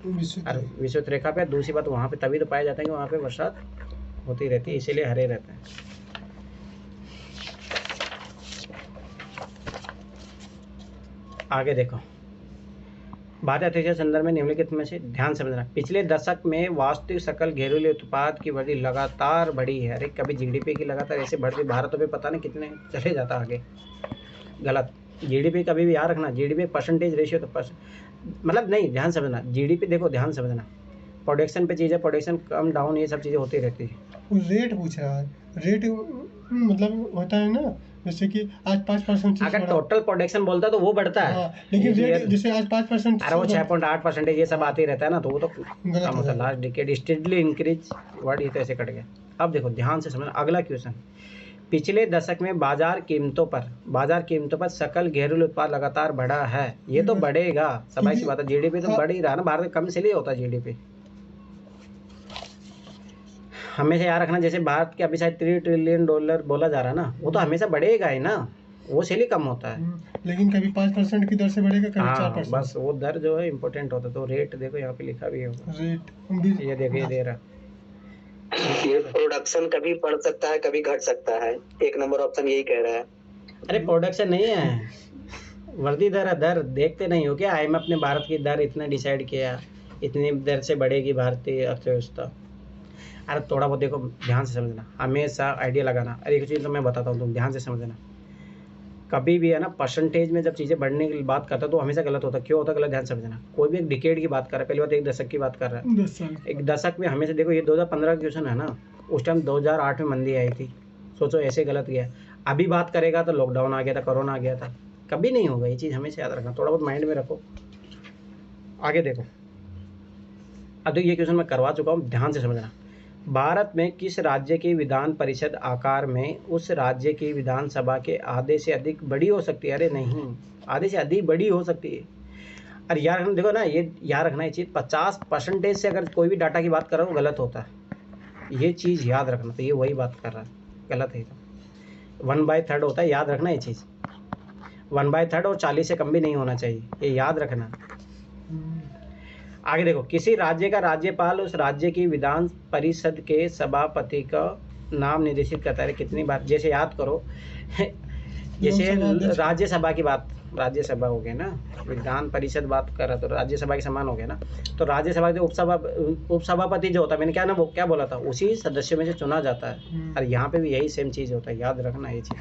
विषुवत रेखा पे। दूसरी बात वहाँ पे तभी तो पाए जाते हैं कि वहाँ पे बरसात होती रहती है, इसीलिए हरे रहते हैं। आगे देखो, भारतीय अर्थव्यवस्था के संदर्भ में निम्नलिखित में से ध्यान समझना, पिछले दशक में वास्तविक सकल घरेलू उत्पाद की वृद्धि लगातार बढ़ी है। अरे कभी GDP की लगातार ऐसे बढ़ती, भारत पे पता नहीं कितने चले जाता आगे, गलत। GDP कभी भी याद रखना, GDP परसेंटेज रेशियो तो मतलब नहीं, ध्यान समझना। GDP देखो ध्यान समझना, प्रोडक्शन पे चीज़ है, प्रोडक्शन कम डाउन ये सब चीज़ें होती रहती है। रेट पूछ रहा है, रेट मतलब होता है ना, जैसे कि आज 5% अगर टोटल प्रोडक्शन बोलता है तो वो बढ़ता है। लेकिन रेट जैसे आज 5%, अरे वो 6.8% ये सब आते रहता है ना, तो वो तो कम होता है। Last decade steadily increase word, ये तो ऐसे कट गया। अब देखो ध्यान से समझना, अगला क्वेश्चन, पिछले दशक में बाजार कीमतों पर सकल घरेलू उत्पाद लगातार बढ़ा है। ये तो बढ़ेगा, समय की बात है। GDP तो बढ़ ही रहा है ना, भारत में कम से लिए होता है GDP। हमेशा याद रखना, जैसे भारत के अभी शायद $3 ट्रिलियन बोला जा रहा है ना, वो तो हमेशा बढ़ेगा ही ना, वो से ही कम होता है। लेकिन कभी 5% की दर से बढ़ेगा, कभी 4%। बस वो दर जो है इम्पोर्टेंट होता है। तो रेट देखो यहाँ पे लिखा भी होगा, रेट ये देखो ये दे रहा, ये प्रोडक्शन कभी बढ़ सकता है कभी घट सकता है, 1 नंबर ऑप्शन यही कह रहा है। अरे प्रोडक्शन नहीं है, वर्दी दर है। दर देखते नहीं हो क्या, IMF ने भारत की दर इतना डिसाइड किया, इतनी दर से बढ़ेगी भारतीय अर्थव्यवस्था। अरे थोड़ा बहुत देखो, ध्यान से समझना, हमेशा आइडिया लगाना। अरे एक चीज़ तो मैं बताता हूँ, तुम ध्यान से समझना, कभी भी है ना परसेंटेज में जब चीज़ें बढ़ने की बात करता है तो हमेशा गलत होता है। क्यों होता है गलत, ध्यान समझना। कोई भी एक डिकेड की बात कर रहा है, पहली बात एक दशक की बात कर रहा है, एक दशक में हमेशा देखो, ये 2015 क्वेश्चन है ना, उस टाइम 2008 में मंदी आई थी, सोचो ऐसे गलत गया। अभी बात करेगा तो लॉकडाउन आ गया था, कोरोना आ गया था, कभी नहीं होगा। ये चीज़ हमेशा याद रखना, थोड़ा बहुत माइंड में रखो। आगे देखो, अब देखो ये क्वेश्चन मैं करवा चुका हूँ, ध्यान से समझना। भारत में किस राज्य की विधान परिषद आकार में उस राज्य की विधानसभा के आधे से अधिक बड़ी हो सकती है? अरे नहीं, आधे से अधिक बड़ी हो सकती है। अरे यार हम देखो ना, ये याद रखना, ये चीज़ 50% से अगर कोई भी डाटा की बात कर रहा है वो गलत होता है, ये चीज़ याद रखना। तो ये वही बात कर रहा है, गलत है। तो 1/3 होता है, याद रखना ये चीज़, 1/3 और 40 से कम भी नहीं होना चाहिए, ये याद रखना। आगे देखो, किसी राज्य का राज्यपाल उस राज्य की विधान परिषद के सभापति का नाम निर्देशित करता है। कितनी बार, जैसे याद करो जैसे राज्यसभा की बात, राज्यसभा हो गया ना, विधान परिषद बात कर रहा तो राज्यसभा के समान हो गया ना। तो राज्यसभा के उपसभापति जो होता है, मैंने क्या बोला था, उसी सदस्य में से चुना जाता है। और यहाँ पे भी यही सेम चीज़ होता है, याद रखना ये चीज़।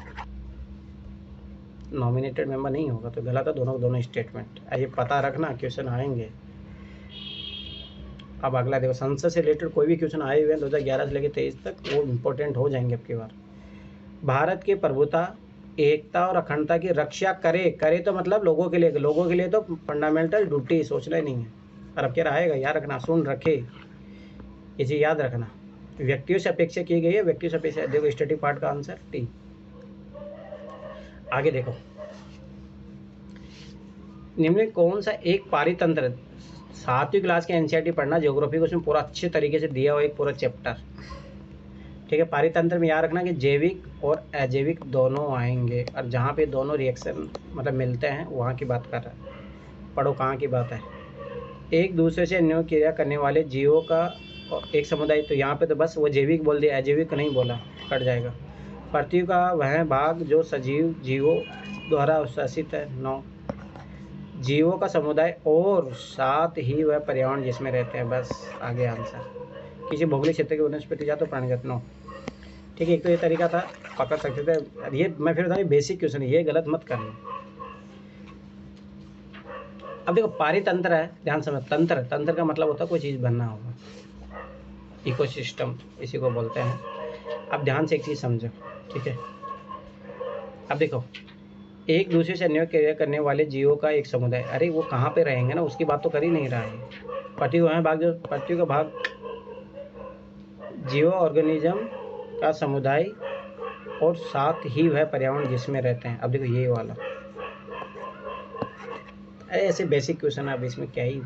नॉमिनेटेड मेंबर नहीं होगा तो गलत है, दोनों स्टेटमेंट, ये पता रखना, क्वेश्चन आएंगे। अब अगला देखो, संसद से रिलेटेड कोई भी क्वेश्चन आए हुए हैं 2011 से लेकर 23 तक, वो इम्पोर्टेंट हो जाएंगे अब की बार। भारत की प्रभुता, एकता और अखंडता की रक्षा करे तो मतलब लोगों के लिए तो फंडामेंटल ड्यूटी, सोचना ही नहीं है। और अब क्या रहेगा, याद रखना, सुन रखे, ये चीज़ याद रखना। व्यक्तियों से अपेक्षा की गई है, व्यक्तियों से अपेक्षा, देखो स्टैटिक पार्ट का आंसर टी। आगे देखो, निम्न कौन सा एक पारितंत्र, 7वीं क्लास के एनसीईआरटी पढ़ना, ज्योग्राफी को उसमें पूरा अच्छे तरीके से दिया हुआ एक पूरा चैप्टर, ठीक है। पारितंत्र में याद रखना कि जैविक और अजैविक दोनों आएंगे, और जहाँ पे दोनों रिएक्शन मतलब मिलते हैं वहाँ की बात कर रहा है। पढ़ो कहाँ की बात है। एक दूसरे से अन्योन्य क्रिया करने वाले जीवों का एक समुदाय, तो यहाँ पे तो बस वो जैविक बोल दिया, अजैविक नहीं बोला, कट जाएगा। पृथ्वी का वह भाग जो सजीव जीवों द्वारा शासित है, 9। जीवों का समुदाय और साथ ही वह पर्यावरण जिसमें रहते हैं, बस आगे आंसर। किसी भौगोलिक क्षेत्र की वनस्पति जात तो प्राणीगत, 9। ठीक है, एक तो ये तरीका था, पकड़ सकते थे। ये मैं फिर बता, बेसिक क्वेश्चन है, ये गलत मत करना। अब देखो पारितंत्र है, ध्यान समझ, तंत्र का मतलब होता है कोई चीज़ बनना होगा, इकोसिस्टम इसी को बोलते हैं। अब ध्यान से एक चीज़ समझो, ठीक है। अब देखो, एक दूसरे से अन्योन्य क्रिया करने वाले जीवों का एक समुदाय, अरे वो कहाँ पे रहेंगे ना, उसकी बात तो कर ही नहीं रहा है। पृथ्वी का भाग जीव ऑर्गेनिज्म का समुदाय और साथ ही वह पर्यावरण जिसमें रहते हैं। अब देखो ये वाला, ऐसे बेसिक क्वेश्चन है, अब इसमें क्या ही,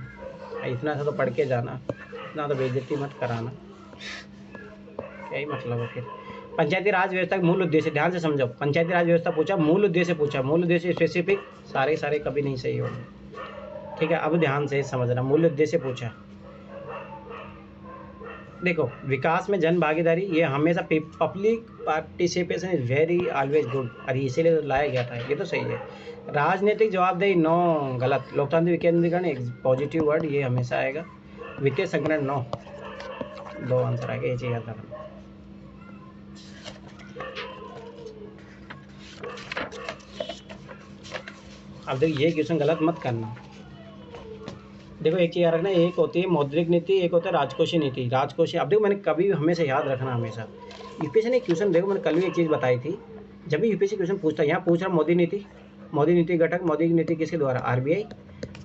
इतना सा तो पढ़ के जाना, इतना तो बेइज्जती मत कराना, क्या ही मतलब है फिर। पंचायती राज व्यवस्था का मूल उद्देश्य, ध्यान से समझो, पंचायती राज व्यवस्था पूछा, मूल उद्देश्य पूछा, मूल उद्देश्य स्पेसिफिक, सारे कभी नहीं सही होंगे, ठीक है। अब ध्यान से समझना, मूल उद्देश्य पूछा। देखो, विकास में जन भागीदारी, ये हमेशा public participation is very always good, और इसीलिए तो लाया गया था, ये तो सही है। राजनीतिक जवाबदेही, 9, गलत। लोकतांत्रिक विकेंद्रीकरण, एक पॉजिटिव वर्ड, ये हमेशा आएगा। वित्तीय संगठन, 9, 2 आंसर आएगा, ये चीज याद रखना। अब देखो ये क्वेश्चन गलत मत करना। देखो एक चीज़ याद रखना, एक होती है मौद्रिक नीति, एक होता है राजकोषीय नीति। राजकोषीय, अब देखो मैंने कभी हमेशा याद रखना, हमेशा यूपीएससी ने क्वेश्चन, देखो मैंने कल भी एक चीज़ बताई थी, जब भी यूपीएससी क्वेश्चन पूछता है, यहाँ पूछ रहा मोदी नीति घटक, मोदी नीति किसके द्वारा, आरबीआई।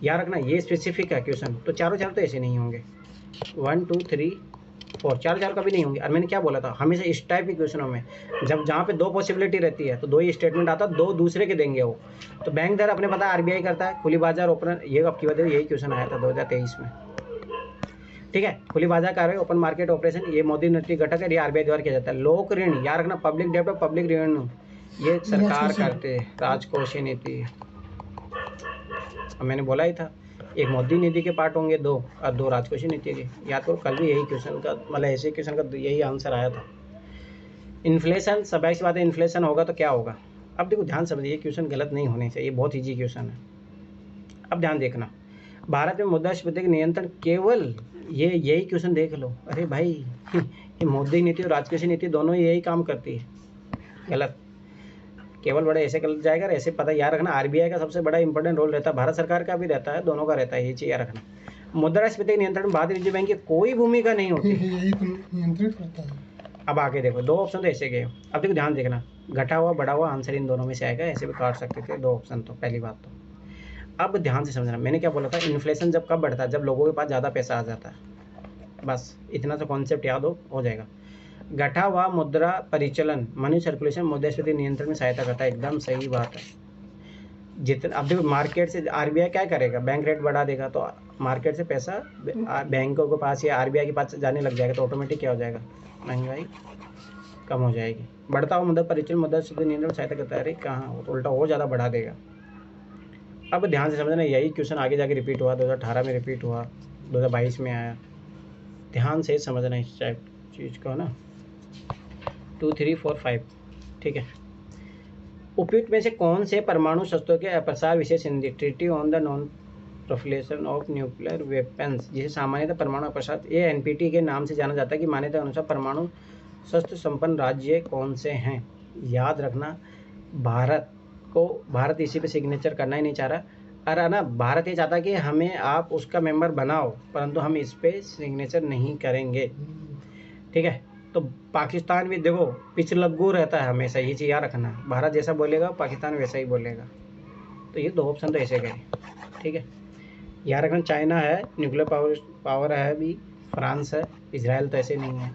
याद रखना ये स्पेसिफिक है क्वेश्चन, तो चारों तो ऐसे नहीं होंगे, 1 2 3 4, चारों कभी नहीं होंगे। और मैंने क्या बोला था, हमेशा इस टाइप के क्वेश्चनों में जहाँ पे 2 पॉसिबिलिटी रहती है तो 2 ही स्टेटमेंट आता है, 2 दूसरे के देंगे वो। तो बैंक दर अपने पता है आरबीआई करता है, खुली बाजार ओपन, ये अब की बात है, यही क्वेश्चन आया था 2023 में, ठीक है। खुली बाजार कार्रवाई, ओपन मार्केट ऑपरेशन, ये मोदी नीति घटक है, ये आरबीआई द्वारा किया जाता है। लोक ऋण, याद रखना, पब्लिक डेब्ट और पब्लिक ऋण, ये सरकार करते हैं। राजकोषीय नीति, मैंने बोला ही था, एक मोदी नीति के पार्ट होंगे 2 और 2 राजकोषीय नीति के। याद करो, कल भी यही क्वेश्चन का मतलब ऐसे क्वेश्चन का यही आंसर आया था। इन्फ्लेशन, स्वाभाविक सी बात है, इन्फ्लेशन होगा तो क्या होगा। अब देखो ध्यान समझिए, ये क्वेश्चन गलत नहीं होने चाहिए, बहुत ईजी क्वेश्चन है। अब ध्यान देखना, भारत में मुद्रास्फीति नियंत्रण, केवल यही क्वेश्चन देख लो। अरे भाई ये मोदी नीति और राजकोषीय नीति दोनों यही काम करती है, गलत। केवल बड़े ऐसे गलत जाएगा, ऐसे पता याद रखना, आरबीआई का सबसे बड़ा इंपॉर्टेंट रोल रहता है, भारत सरकार का भी रहता है, दोनों का रहता है, ये चीज़ याद रखना। मुद्रास्फीति नियंत्रण में भारतीय रिजर्व बैंक की कोई भूमिका नहीं होती, यही तो नियंत्रित करता है। अब आगे देखो, 2 ऑप्शन तो ऐसे गए। अब देखो ध्यान देखना, घटा हुआ बढ़ा हुआ आंसर इन दोनों में से आएगा, ऐसे भी काट सकते थे 2 ऑप्शन तो, पहली बात तो। अब ध्यान से समझना, मैंने क्या बोला था, इन्फ्लेशन जब कब बढ़ता है, जब लोगों के पास ज़्यादा पैसा आ जाता है, बस इतना सा कॉन्सेप्ट याद हो जाएगा। घटा हुआ मुद्रा परिचलन मनी सर्कुलेशन मुद्रास्फीति नियंत्रण में सहायता करता है, एकदम सही बात है। जितना अब देखो मार्केट से आरबीआई क्या करेगा, बैंक रेट बढ़ा देगा तो मार्केट से पैसा बैंकों के पास या आरबीआई के पास जाने लग जाएगा, तो ऑटोमेटिक क्या हो जाएगा, महंगाई कम हो जाएगी। बढ़ता हुआ मुद्रा परिचलन मुद्रास्फीति नियंत्रण में सहायता करता है, अरे कहाँ, तो उल्टा और ज़्यादा बढ़ा देगा। अब ध्यान से समझना, यही क्वेश्चन आगे जाके रिपीट हुआ, 2018 में रिपीट हुआ, 2022 में आया। ध्यान से समझना इस टाइप चीज़ को ना। 2, 3, 4, 5 ठीक है। उपयुक्त में से कौन से परमाणु शस्त्रों के अप्रसार विशेष संधि treaty on the non proliferation of nuclear weapons, जिसे सामान्यतः परमाणु अप्रसार, ये एनपीटी के नाम से जाना जाता है, कि मान्यता के अनुसार परमाणु शस्त्र संपन्न राज्य कौन से हैं। याद रखना, भारत इसी पे सिग्नेचर करना ही नहीं चाह रहा, अरे ना, भारत ये चाहता कि हमें आप उसका मेंबर बनाओ, परंतु हम इस पे सिग्नेचर नहीं करेंगे, ठीक है। तो पाकिस्तान भी देखो पिछलग्गू रहता है हमेशा, ये चीज़ याद रखना, भारत जैसा बोलेगा पाकिस्तान वैसा ही बोलेगा, तो ये 2 ऑप्शन तो ऐसे गए, ठीक है। याद रखना, चाइना है न्यूक्लियर पावर है भी, फ्रांस है, इजराइल तो ऐसे नहीं है,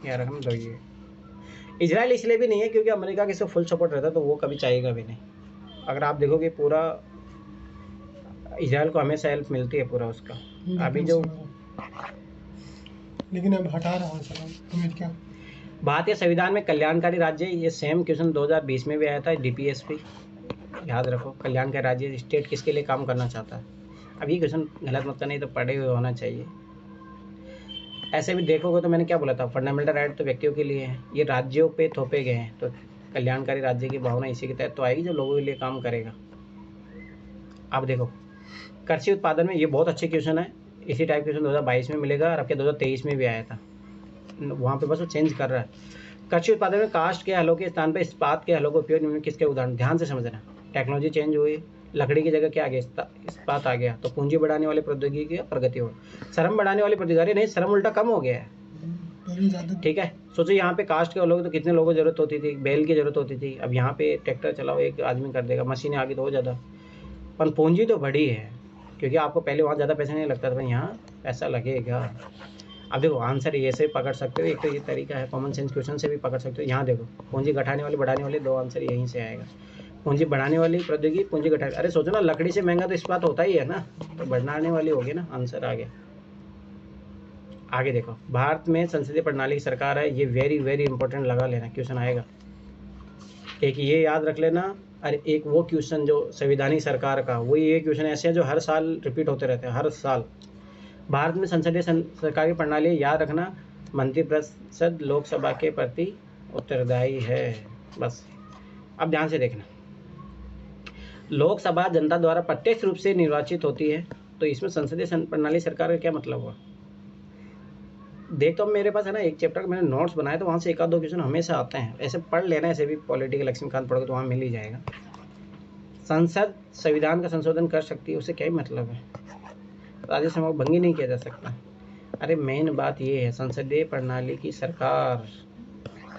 याद रखना। तो ये इजराइल इसलिए भी नहीं है क्योंकि अमेरिका के इसको फुल सपोर्ट रहता है, तो वो कभी चाहेगा भी नहीं। अगर आप देखोगे पूरा इजराइल को हमेशा हेल्प मिलती है पूरा उसका, अभी जो लेकिन अब हटा रहा है सर अमेरिका। भारतीय संविधान में कल्याणकारी राज्य, ये सेम क्वेश्चन 2020 में भी आया था, डीपीएस पे याद रखो, कल्याणकारी राज्य स्टेट किसके लिए काम करना चाहता है। अब ये क्वेश्चन गलत मत करना, नहीं तो पढ़े हुए होना चाहिए। ऐसे भी देखोगे तो मैंने क्या बोला था, फंडामेंटल राइट तो व्यक्तियों के लिए है, ये राज्यों पे थोपे गए हैं, तो कल्याणकारी राज्य की भावना इसी के तहत तो आएगी जो लोगों के लिए काम करेगा। अब देखो कृषि उत्पादन में, ये बहुत अच्छे क्वेश्चन है, इसी टाइप क्वेश्चन 2022 में मिलेगा, और आपके 2023 में भी आया था, वहाँ पे बस वो चेंज कर रहा है। कृषि उत्पादन में कास्ट के हलों के स्थान पर इस्पात के हलों का उपयोग निम्न किसके उदाहरण, ध्यान से समझना। टेक्नोलॉजी चेंज हुई, लकड़ी की जगह क्या आ गया, इस्पात आ गया, तो पूंजी बढ़ाने वाली प्रौद्योगिकी की प्रगति हो, श्रम बढ़ाने वाली प्रौद्योगिकी, नहीं श्रम उल्टा कम हो गया है, ठीक है। सोचो यहाँ पे कास्ट के लोग तो कितने लोगों को जरूरत होती थी, बैल की जरूरत होती थी, अब यहाँ पे ट्रैक्टर चलाओ एक आदमी कर देगा, मशीनें आ गई तो और ज़्यादा, पर पूंजी तो बढ़ी है, क्योंकि आपको पहले वहाँ ज़्यादा पैसा नहीं लगता था, यहाँ पैसा लगेगा। अब देखो आंसर ये से पकड़ सकते हो, एक तो ये तरीका है, कॉमन सेंस क्वेश्चन से भी पकड़ सकते हो। यहाँ देखो पूंजी घटाने वाली बढ़ाने वाली, 2 आंसर यहीं से आएगा। पूंजी बढ़ाने वाली प्रौद्योगिकी, पूंजी घटाने, अरे सोचो ना, लकड़ी से महंगा तो इस्पात होता ही है ना, तो बढ़ाने वाली होगी ना, आंसर आ गया। आगे देखो, भारत में संसदीय प्रणाली की सरकार है, ये वेरी वेरी इंपॉर्टेंट लगा लेना, क्वेश्चन आएगा। एक ये याद रख लेना, अरे एक वो क्वेश्चन जो संविधानिक सरकार का, वो ये क्वेश्चन ऐसे हैं जो हर साल रिपीट होते रहते हैं, हर साल। भारत में संसदीय सरकार की प्रणाली याद रखना, मंत्रिपरिषद लोकसभा के प्रति उत्तरदायी है, बस। अब ध्यान से देखना, लोकसभा जनता द्वारा प्रत्यक्ष रूप से निर्वाचित होती है, तो इसमें संसदीय प्रणाली सरकार का क्या मतलब हुआ। देख, तो मेरे पास है ना एक चैप्टर का मैंने नोट्स बनाए, तो वहाँ से 1-2 क्वेश्चन हमेशा आते हैं, ऐसे पढ़ लेना, ऐसे भी पॉलिटिकल लक्ष्मीकांत पढ़ोगे तो वहाँ मिल ही जाएगा। संसद संविधान का संशोधन कर सकती है, उससे क्या ही मतलब है, राज्यसभा को भंगी नहीं किया जा सकता। अरे मेन बात ये है, संसदीय प्रणाली की सरकार,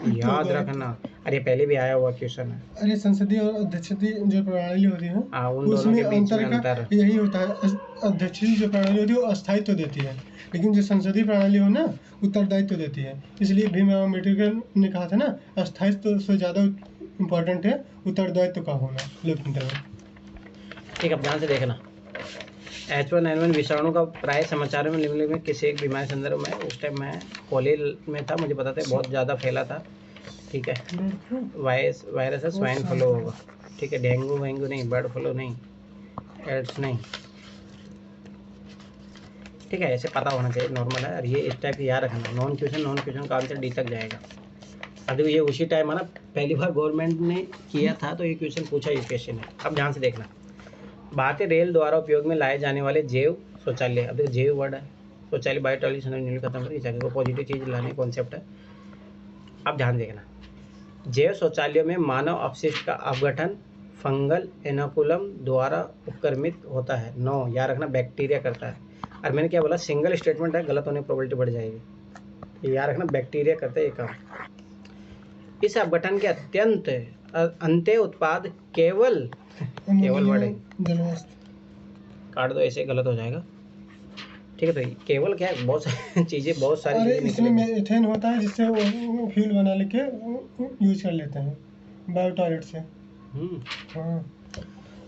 याद रखना, अरे पहले भी आया हुआ क्वेश्चन है। अरे संसदीय और अध्यक्षीय जो प्रणाली होती है, उन दोनों के बीच में अंतर यही होता है, अध्यक्षीय जो प्रणाली होती है वो अस्थायित्व देती है, लेकिन जो संसदीय प्रणाली हो ना, उत्तरदायित्व देती है। इसलिए भीमराव अम्बेडकर ने कहा था ना, अस्थायित्व से ज़्यादा इम्पोर्टेंट है उत्तरदायित्व का होना लोकतंत्र में। ठीक है, ध्यान से देखना, H1N1 विषाणु का प्राय समाचारों में निम्नलिखित में किसी एक बीमारी संदर्भ में, उस टाइम मैं कॉलेज में था, मुझे पता था बहुत ज़्यादा फैला था, ठीक है। वायरस है, स्वाइन फ्लू होगा, ठीक है, डेंगू वेंगू नहीं, बर्ड फ्लू नहीं, एड्स नहीं, ठीक है, ऐसे पता होना चाहिए, नॉर्मल है। और ये इस टाइप की याद रखना, नॉन क्वेश्चन का आंसर डी तक जाएगा। अब ये उसी टाइम है ना, पहली बार गवर्नमेंट ने किया था, तो ये क्वेश्चन पूछा यूपीएससी ने। अब ध्यान से देखना, भारतीय रेल द्वारा उपयोग में लाए जाने वाले जैव शौचालय, अब देखो जैव वर्ड है, शौचालय बायोटॉयलेट खत्म कर चाहिए, वो पॉजिटिव चीज़ लाने कॉन्सेप्ट है। अब ध्यान देखना, जैव शौचालयों में मानव अपशिष्ट का अपघटन फंगल एनाकुलम द्वारा उपक्रमित होता है, 9 याद रखना, बैक्टीरिया करता है। और मैंने क्या बोला, सिंगल स्टेटमेंट है, गलत होने की प्रोबेबिलिटी बढ़ जाएगी, ये याद रखना, बैक्टीरिया करता है ये काम। इस अपघटन के अत्यंत अंत्य उत्पाद केवल बड़े, काट दो, ऐसे गलत हो जाएगा, ठीक है। तो केवल क्या है, बहुत सारी चीज़ें, बहुत सारी अरे चीज़ें इसमें निकलेंगी। मीथेन होता है जिससे वो फ्यूल बना लेके यूज कर लेते हैं बायो टॉयलेट से। हम्म। हाँ,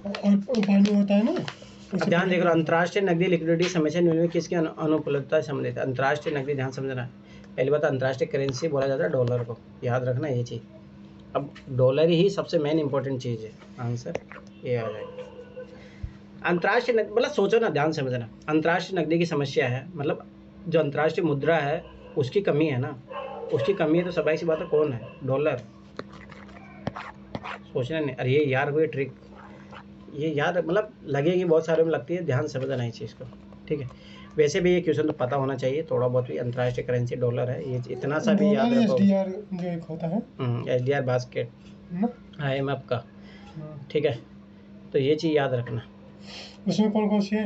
और पानी होता है ना अब उसे ध्यान पहले देख रहे हो, अंतर्राष्ट्रीय नकदी लिक्विडिटी समेशन विनिमय किसकी अनुपलब्धता से संबंधित है? अंतर्राष्ट्रीय नकदी, ध्यान समझना है। पहली बात, अंतर्राष्ट्रीय करेंसी बोला जाता है डॉलर को, याद रखना ये चीज़। अब डॉलर ही सबसे मेन इंपॉर्टेंट चीज़ है, आंसर ये आ जाएगा। अंतर्राष्ट्रीय नकदी मतलब सोचो ना, ध्यान समझना, अंतर्राष्ट्रीय नकदी की समस्या है, मतलब जो अंतर्राष्ट्रीय मुद्रा है उसकी कमी है ना, उसकी कमी है तो सबाई सी बात है, कौन है? डॉलर। सोचना नहीं, अरे ये यार कोई ट्रिक, ये याद मतलब लगेगी, बहुत सारे में लगती है, ध्यान समझना इस चीज़ को, ठीक है। वैसे भी ये क्वेश्चन तो पता होना चाहिए थोड़ा बहुत भी, अंतर्राष्ट्रीय करेंसी डॉलर है, ये इतना सा भी याद डॉलर रखो। SDR जो एक होता है SDR बास्केट, ना, IMF का, हाँ। ठीक है। तो ये चीज़ याद रखना। उसमें कौन कौन सी है?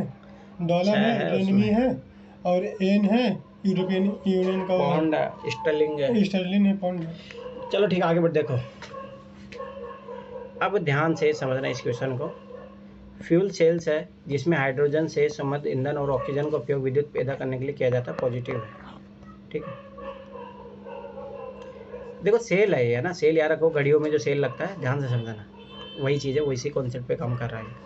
डॉलर छह है, है रेनमी उसमें। है, और एन है, यूरोपियन यूनियन का वो है, पौंड है, स्टर्लिंग है। स्टर्लिन है, पाउंड है। चलो ठीक है, आगे बढ़ देखो। अब ध्यान से समझना इस क्वेश्चन को। फ्यूल सेल्स है जिसमें हाइड्रोजन से संबद्ध ईंधन और ऑक्सीजन का उपयोग विद्युत पैदा करने के लिए किया जाता है, पॉजिटिव है, ठीक है। देखो सेल है ये, है ना, सेल याद रखो, घड़ियों में जो सेल लगता है, ध्यान से समझना, वही चीज़ है, वही कॉन्सेप्ट पे काम कर रहा है।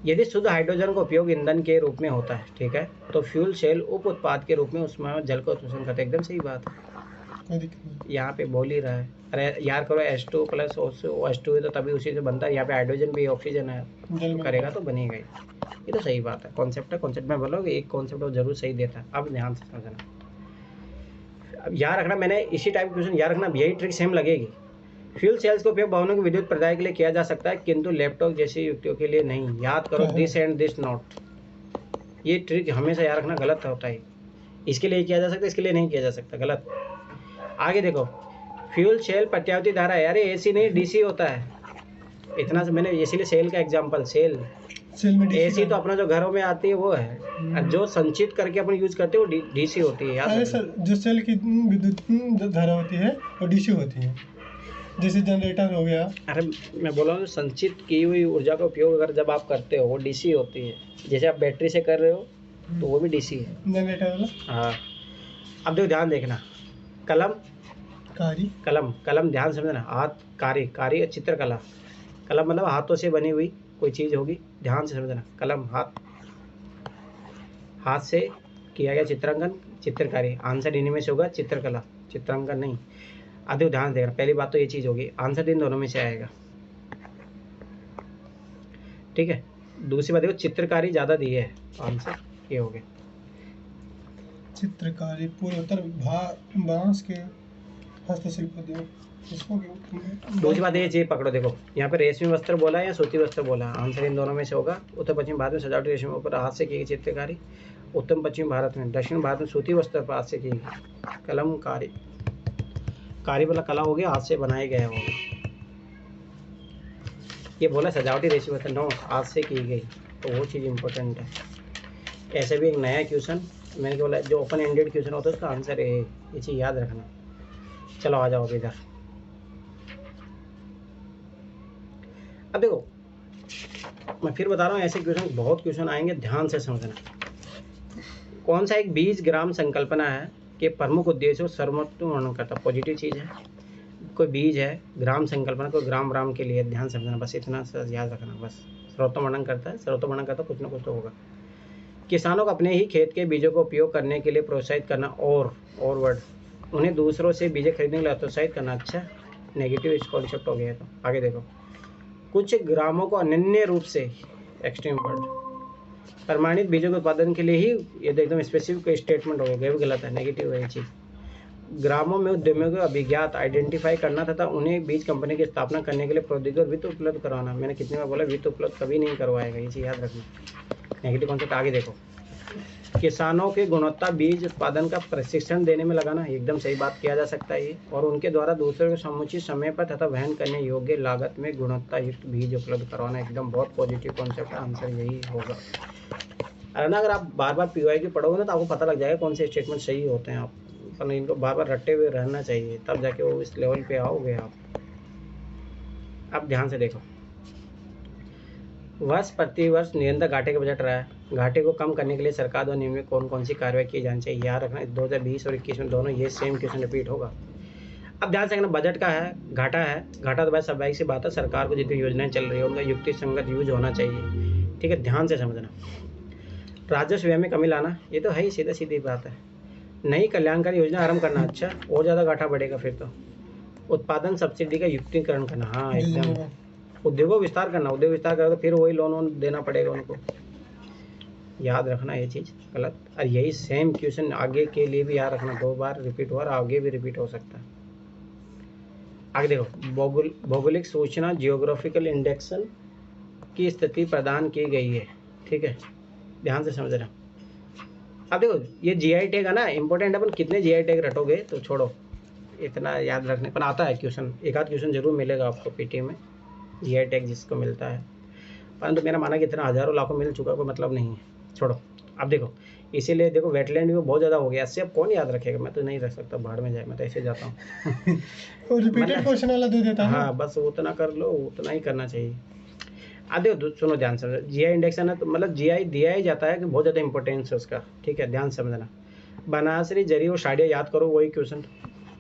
यदि शुद्ध हाइड्रोजन का उपयोग ईंधन के रूप में होता है, ठीक है, तो फ्यूल सेल उप उत्पाद के रूप में उसमें जल का उत्सर्जन करता है, एकदम सही बात है, कोई दिक्कत नहीं। यहाँ पे बोल ही रहा है। अरे यार करो, H2 प्लस OH2 है तो तभी उसी से बनता है, यहाँ पे हाइड्रोजन भी ऑक्सीजन है जल तो में करेगा तो बनेगा ही। ये तो सही बात है, कॉन्सेप्ट है, कॉन्सेप्ट में बोलोगे एक कॉन्सेप्ट वो जरूर सही देता है। अब ध्यान से समझना, अब याद रखना, मैंने इसी टाइप क्वेश्चन याद रखना, यही ट्रिक सेम लगेगी। फ्यूल सेल्स का उपयोग वाहनों की विद्युत प्रदाय के लिए किया जा सकता है, किंतु लैपटॉप जैसी युक्तियों के लिए नहीं। याद करो, दिस एंड दिस नॉट, ये ट्रिक हमेशा याद रखना, गलत होता है। इसके लिए किया जा सकता है, इसके लिए नहीं किया जा सकता, गलत। आगे देखो, फ्यूल सेल प्रत्यावर्ती धारा है, अरे AC नहीं DC होता है, इतना से मैंने इसीलिए सेल का एग्जांपल, सेल सेल में AC तो अपना जो घरों में आती है वो है, और जो संचित करके अपन यूज करते हैं वो DC होती है, याद अरे रखना। सर, जो सेल की विद्युत धारा होती है वो DC होती है, जैसे जनरेटर हो गया। अरे मैं बोल रहा हूँ, संचित की हुई ऊर्जा का उपयोग अगर जब आप करते हो वो DC होती है, जैसे आप बैटरी से कर रहे हो तो वो भी DC है। जनरेटर वाला हाँ, अब देखो ध्यान देखना, कलम, कारी, कलम, कलम ध्यान समझना, हाथ, कारी, कारी चित्रकला, कलम मतलब हाथों से बनी हुई कोई चीज़ होगी, ध्यान से समझना, कलम हाथ, हाथ से किया गया चित्रांकन, चित्रकारी, आंसर इन्हीं में से होगा, चित्रकला, चित्रांकन नहीं। आधे ध्यान देना, पहली बात तो ये चीज़ होगी, आंसर इन दोनों में से आएगा, ठीक है। दूसरी बात देखो, चित्रकारी ज़्यादा दी है, आंसर ये हो गया। चित्रकारी, पूर्वोत्तर बांस के हस्तशिल्प उद्योग, इसको दूसरी बात ये चीज़ पकड़ो, देखो यहाँ पे रेशमी वस्त्र बोला है या सूती वस्त्र बोला है, आंसर इन दोनों में से होगा। उत्तर पश्चिम भारत में सजावटी रेशमी ऊपर हाथ से की गई चित्रकारी, उत्तर पश्चिम भारत में, दक्षिण भारत में सूती वस्त्र पर हाथ से की गई कलमकारी, कारी वाला कला हो गया, हाथ से बनाया गया होगा। ये बोला सजावटी रेशमी वस्त्र, नो, हाथ से की गई, तो वो चीज़ इंपॉर्टेंट है। ऐसे भी एक नया क्वेश्चन मैंने बोला, जो ओपन एंडेड क्वेश्चन होता है उसका आंसर है, ये चीज़ याद रखना। चलो आ जाओ इधर। अब देखो मैं फिर बता रहा हूँ, ऐसे क्वेश्चन बहुत क्वेश्चन आएंगे, ध्यान से समझना। कौन सा एक बीज ग्राम संकल्पना है कि प्रमुख उद्देश्य सर्वोत्तम वर्णन करता, पॉजिटिव चीज़ है, कोई बीज है, ग्राम संकल्पना कोई ग्राम राम के लिए, ध्यान समझना, बस इतना सा याद रखना, बस सर्वोत्तम वर्णन करता है, सर्वोत्तम वर्णन करता कुछ ना कुछ तो होगा। किसानों को अपने ही खेत के बीजों का उपयोग करने के लिए प्रोत्साहित करना, और वर्ड, उन्हें दूसरों से बीजें खरीदने के लिए प्रोत्साहित करना, अच्छा नेगेटिव इस कॉन्सेप्ट हो गया। तो आगे देखो, कुछ ग्रामों को अनन्य रूप से, एक्सट्रीम वर्ड, प्रमाणित बीजों के उत्पादन के लिए ही, ये तो एकदम स्पेसिफिक स्टेटमेंट हो गया, ये भी गलत है, नेगेटिव है ये चीज़। ग्रामों में उद्यमियों को अभिज्ञात आइडेंटिफाई करना तथा उन्हें बीज कंपनी की स्थापना करने के लिए प्रौद्योगिकी और वित्त उपलब्ध करवाना। मैंने कितनी बार बोला, वित्त उपलब्ध कभी नहीं करवाएगा, ये चीज़ याद रखना, नेगेटिव कॉन्सेप्ट। आगे देखो, किसानों के गुणवत्ता बीज उत्पादन का प्रशिक्षण देने में लगाना, एकदम सही बात, किया जा सकता है ये, और उनके द्वारा दूसरों को समुचित समय पर तथा वहन करने योग्य लागत में गुणवत्ता युक्त बीज उपलब्ध करवाना, एकदम बहुत पॉजिटिव कॉन्सेप्ट, आंसर यही होगा। अगर आप बार बार PYQ पढ़ोगे ना तो आपको पता लग जाएगा कौन से स्टेटमेंट सही होते हैं, आप पर इनको बार बार रट्टे हुए रहना चाहिए, तब जाके वो इस लेवल पे आओगे आप। अब ध्यान से देखो, वर्ष प्रति वर्ष निरंतर घाटे का बजट रहा है, घाटे को कम करने के लिए सरकार द्वारा नियम में कौन कौन सी कार्रवाई की जानी चाहिए, याद रखना 2020 और 21 में दोनों ये सेम क्वेश्चन रिपीट होगा। अब ध्यान से रखना, बजट का है, घाटा तो भाई स्वाभाविक सी बात है, सरकार को जितनी योजनाएं चल रही है उनका युक्ति संगत यूज होना चाहिए, ठीक है, ध्यान से समझना। राजस्व व्यय में कमी लाना, ये तो है ही, सीधा सीधी बात है। नई कल्याणकारी योजना आरंभ करना, अच्छा और ज़्यादा घाटा बढ़ेगा फिर तो। उत्पादन सब्सिडी का युक्तिकरण करना, हाँ एकदम। उद्योगों विस्तार करना, उद्योग विस्तार करेगा तो फिर वही लोन वोन देना पड़ेगा उनको, याद रखना ये चीज़ गलत। और यही सेम क्वेश्चन आगे के लिए भी याद रखना, 2 बार रिपीट हुआ और आगे भी रिपीट हो सकता है। आगे देखो, भौगोलिक सूचना जियोग्राफिकल इंडेक्सन की स्थिति प्रदान की गई है, ठीक है, ध्यान से समझ रहा। अब देखो ये जीआई टैग है ना, इंपॉर्टेंट है, अपन कितने जीआई टैग रटोगे तो छोड़ो, इतना याद रखने पर आता है क्वेश्चन, एक आध क्वेश्चन जरूर मिलेगा आपको पीटी में जीआई टैग जिसको मिलता है, परंतु मेरा माना कि इतना हज़ारों लाखों मिल चुका, कोई मतलब नहीं है, छोड़ो। अब देखो इसीलिए देखो वेटलैंड भी बहुत ज़्यादा हो गया, इससे अब कौन याद रखेगा, मैं तो नहीं रख सकता, बाहर में जाए, मैं तो ऐसे जाता हूँ। और रिपीटेड क्वेश्चन वाला दे देता है। हाँ बस उतना कर लो, उतना ही करना चाहिए। अब देखो सुनो ध्यान से, जीआई इंडेक्शन है तो मतलब जीआई दिया ही जाता है कि बहुत ज़्यादा इंपॉर्टेंस है उसका, ठीक है, ध्यान समझना। बनासरी जरी और साड़ियाँ याद करो, वही क्वेश्चन,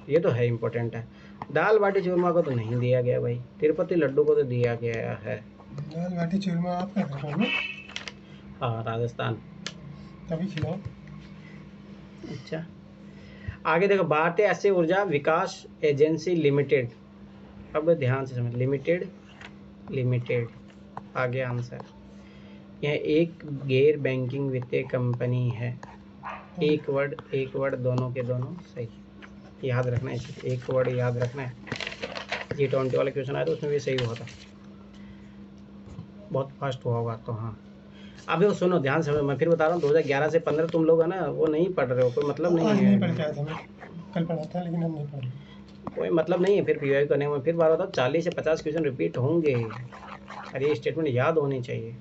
ये तो है इंपॉर्टेंट है। दाल बाटी चूरमा को तो नहीं दिया गया भाई, तिरुपति लड्डू को तो दिया गया है। दाल बाटी चूरमा आपका घर में? हाँ राजस्थान। तभी खिलाओ। अच्छा आगे देखो, भारतीय अक्षय ऊर्जा विकास एजेंसी लिमिटेड, अब ध्यान से समझ, लिमिटेड आगे आंसर, यह एक गैर बैंकिंग वित्तीय कंपनी है। एक वर्ड दोनों के दोनों सही, याद रखना है, एक वर्ड याद रखना है। G20 वाला क्वेश्चन आया तो उसमें भी सही हुआ था, बहुत फास्ट हुआ होगा तो। हाँ अब देखो सुनो ध्यान से, मैं फिर बता रहा हूँ, 2011 से 15 तुम लोग है ना वो नहीं पढ़ रहे हो, कोई मतलब नहीं आज है, नहीं पढ़ के आया था मैं, कल पढ़ा था लेकिन हम नहीं पढ़ रहे। कोई मतलब नहीं है फिर पीवाई करने में। फिर बार बताओ 40 से 50 क्वेश्चन रिपीट होंगे, अरे ये स्टेटमेंट याद होनी चाहिए।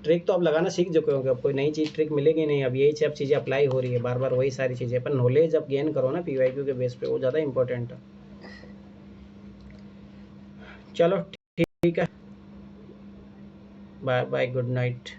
ट्रिक तो आप लगाना सीख चुके होंगे, अब कोई नई चीज़ ट्रिक मिलेगी नहीं, अब यही सब चीज़ें अप्लाई हो रही है बार बार वही सारी चीज़ें, पर नॉलेज अब गेन करो ना पीवाईक्यू के बेस पे, वो ज़्यादा इंपॉर्टेंट है। चलो ठीक है, बाय बाय, गुड नाइट।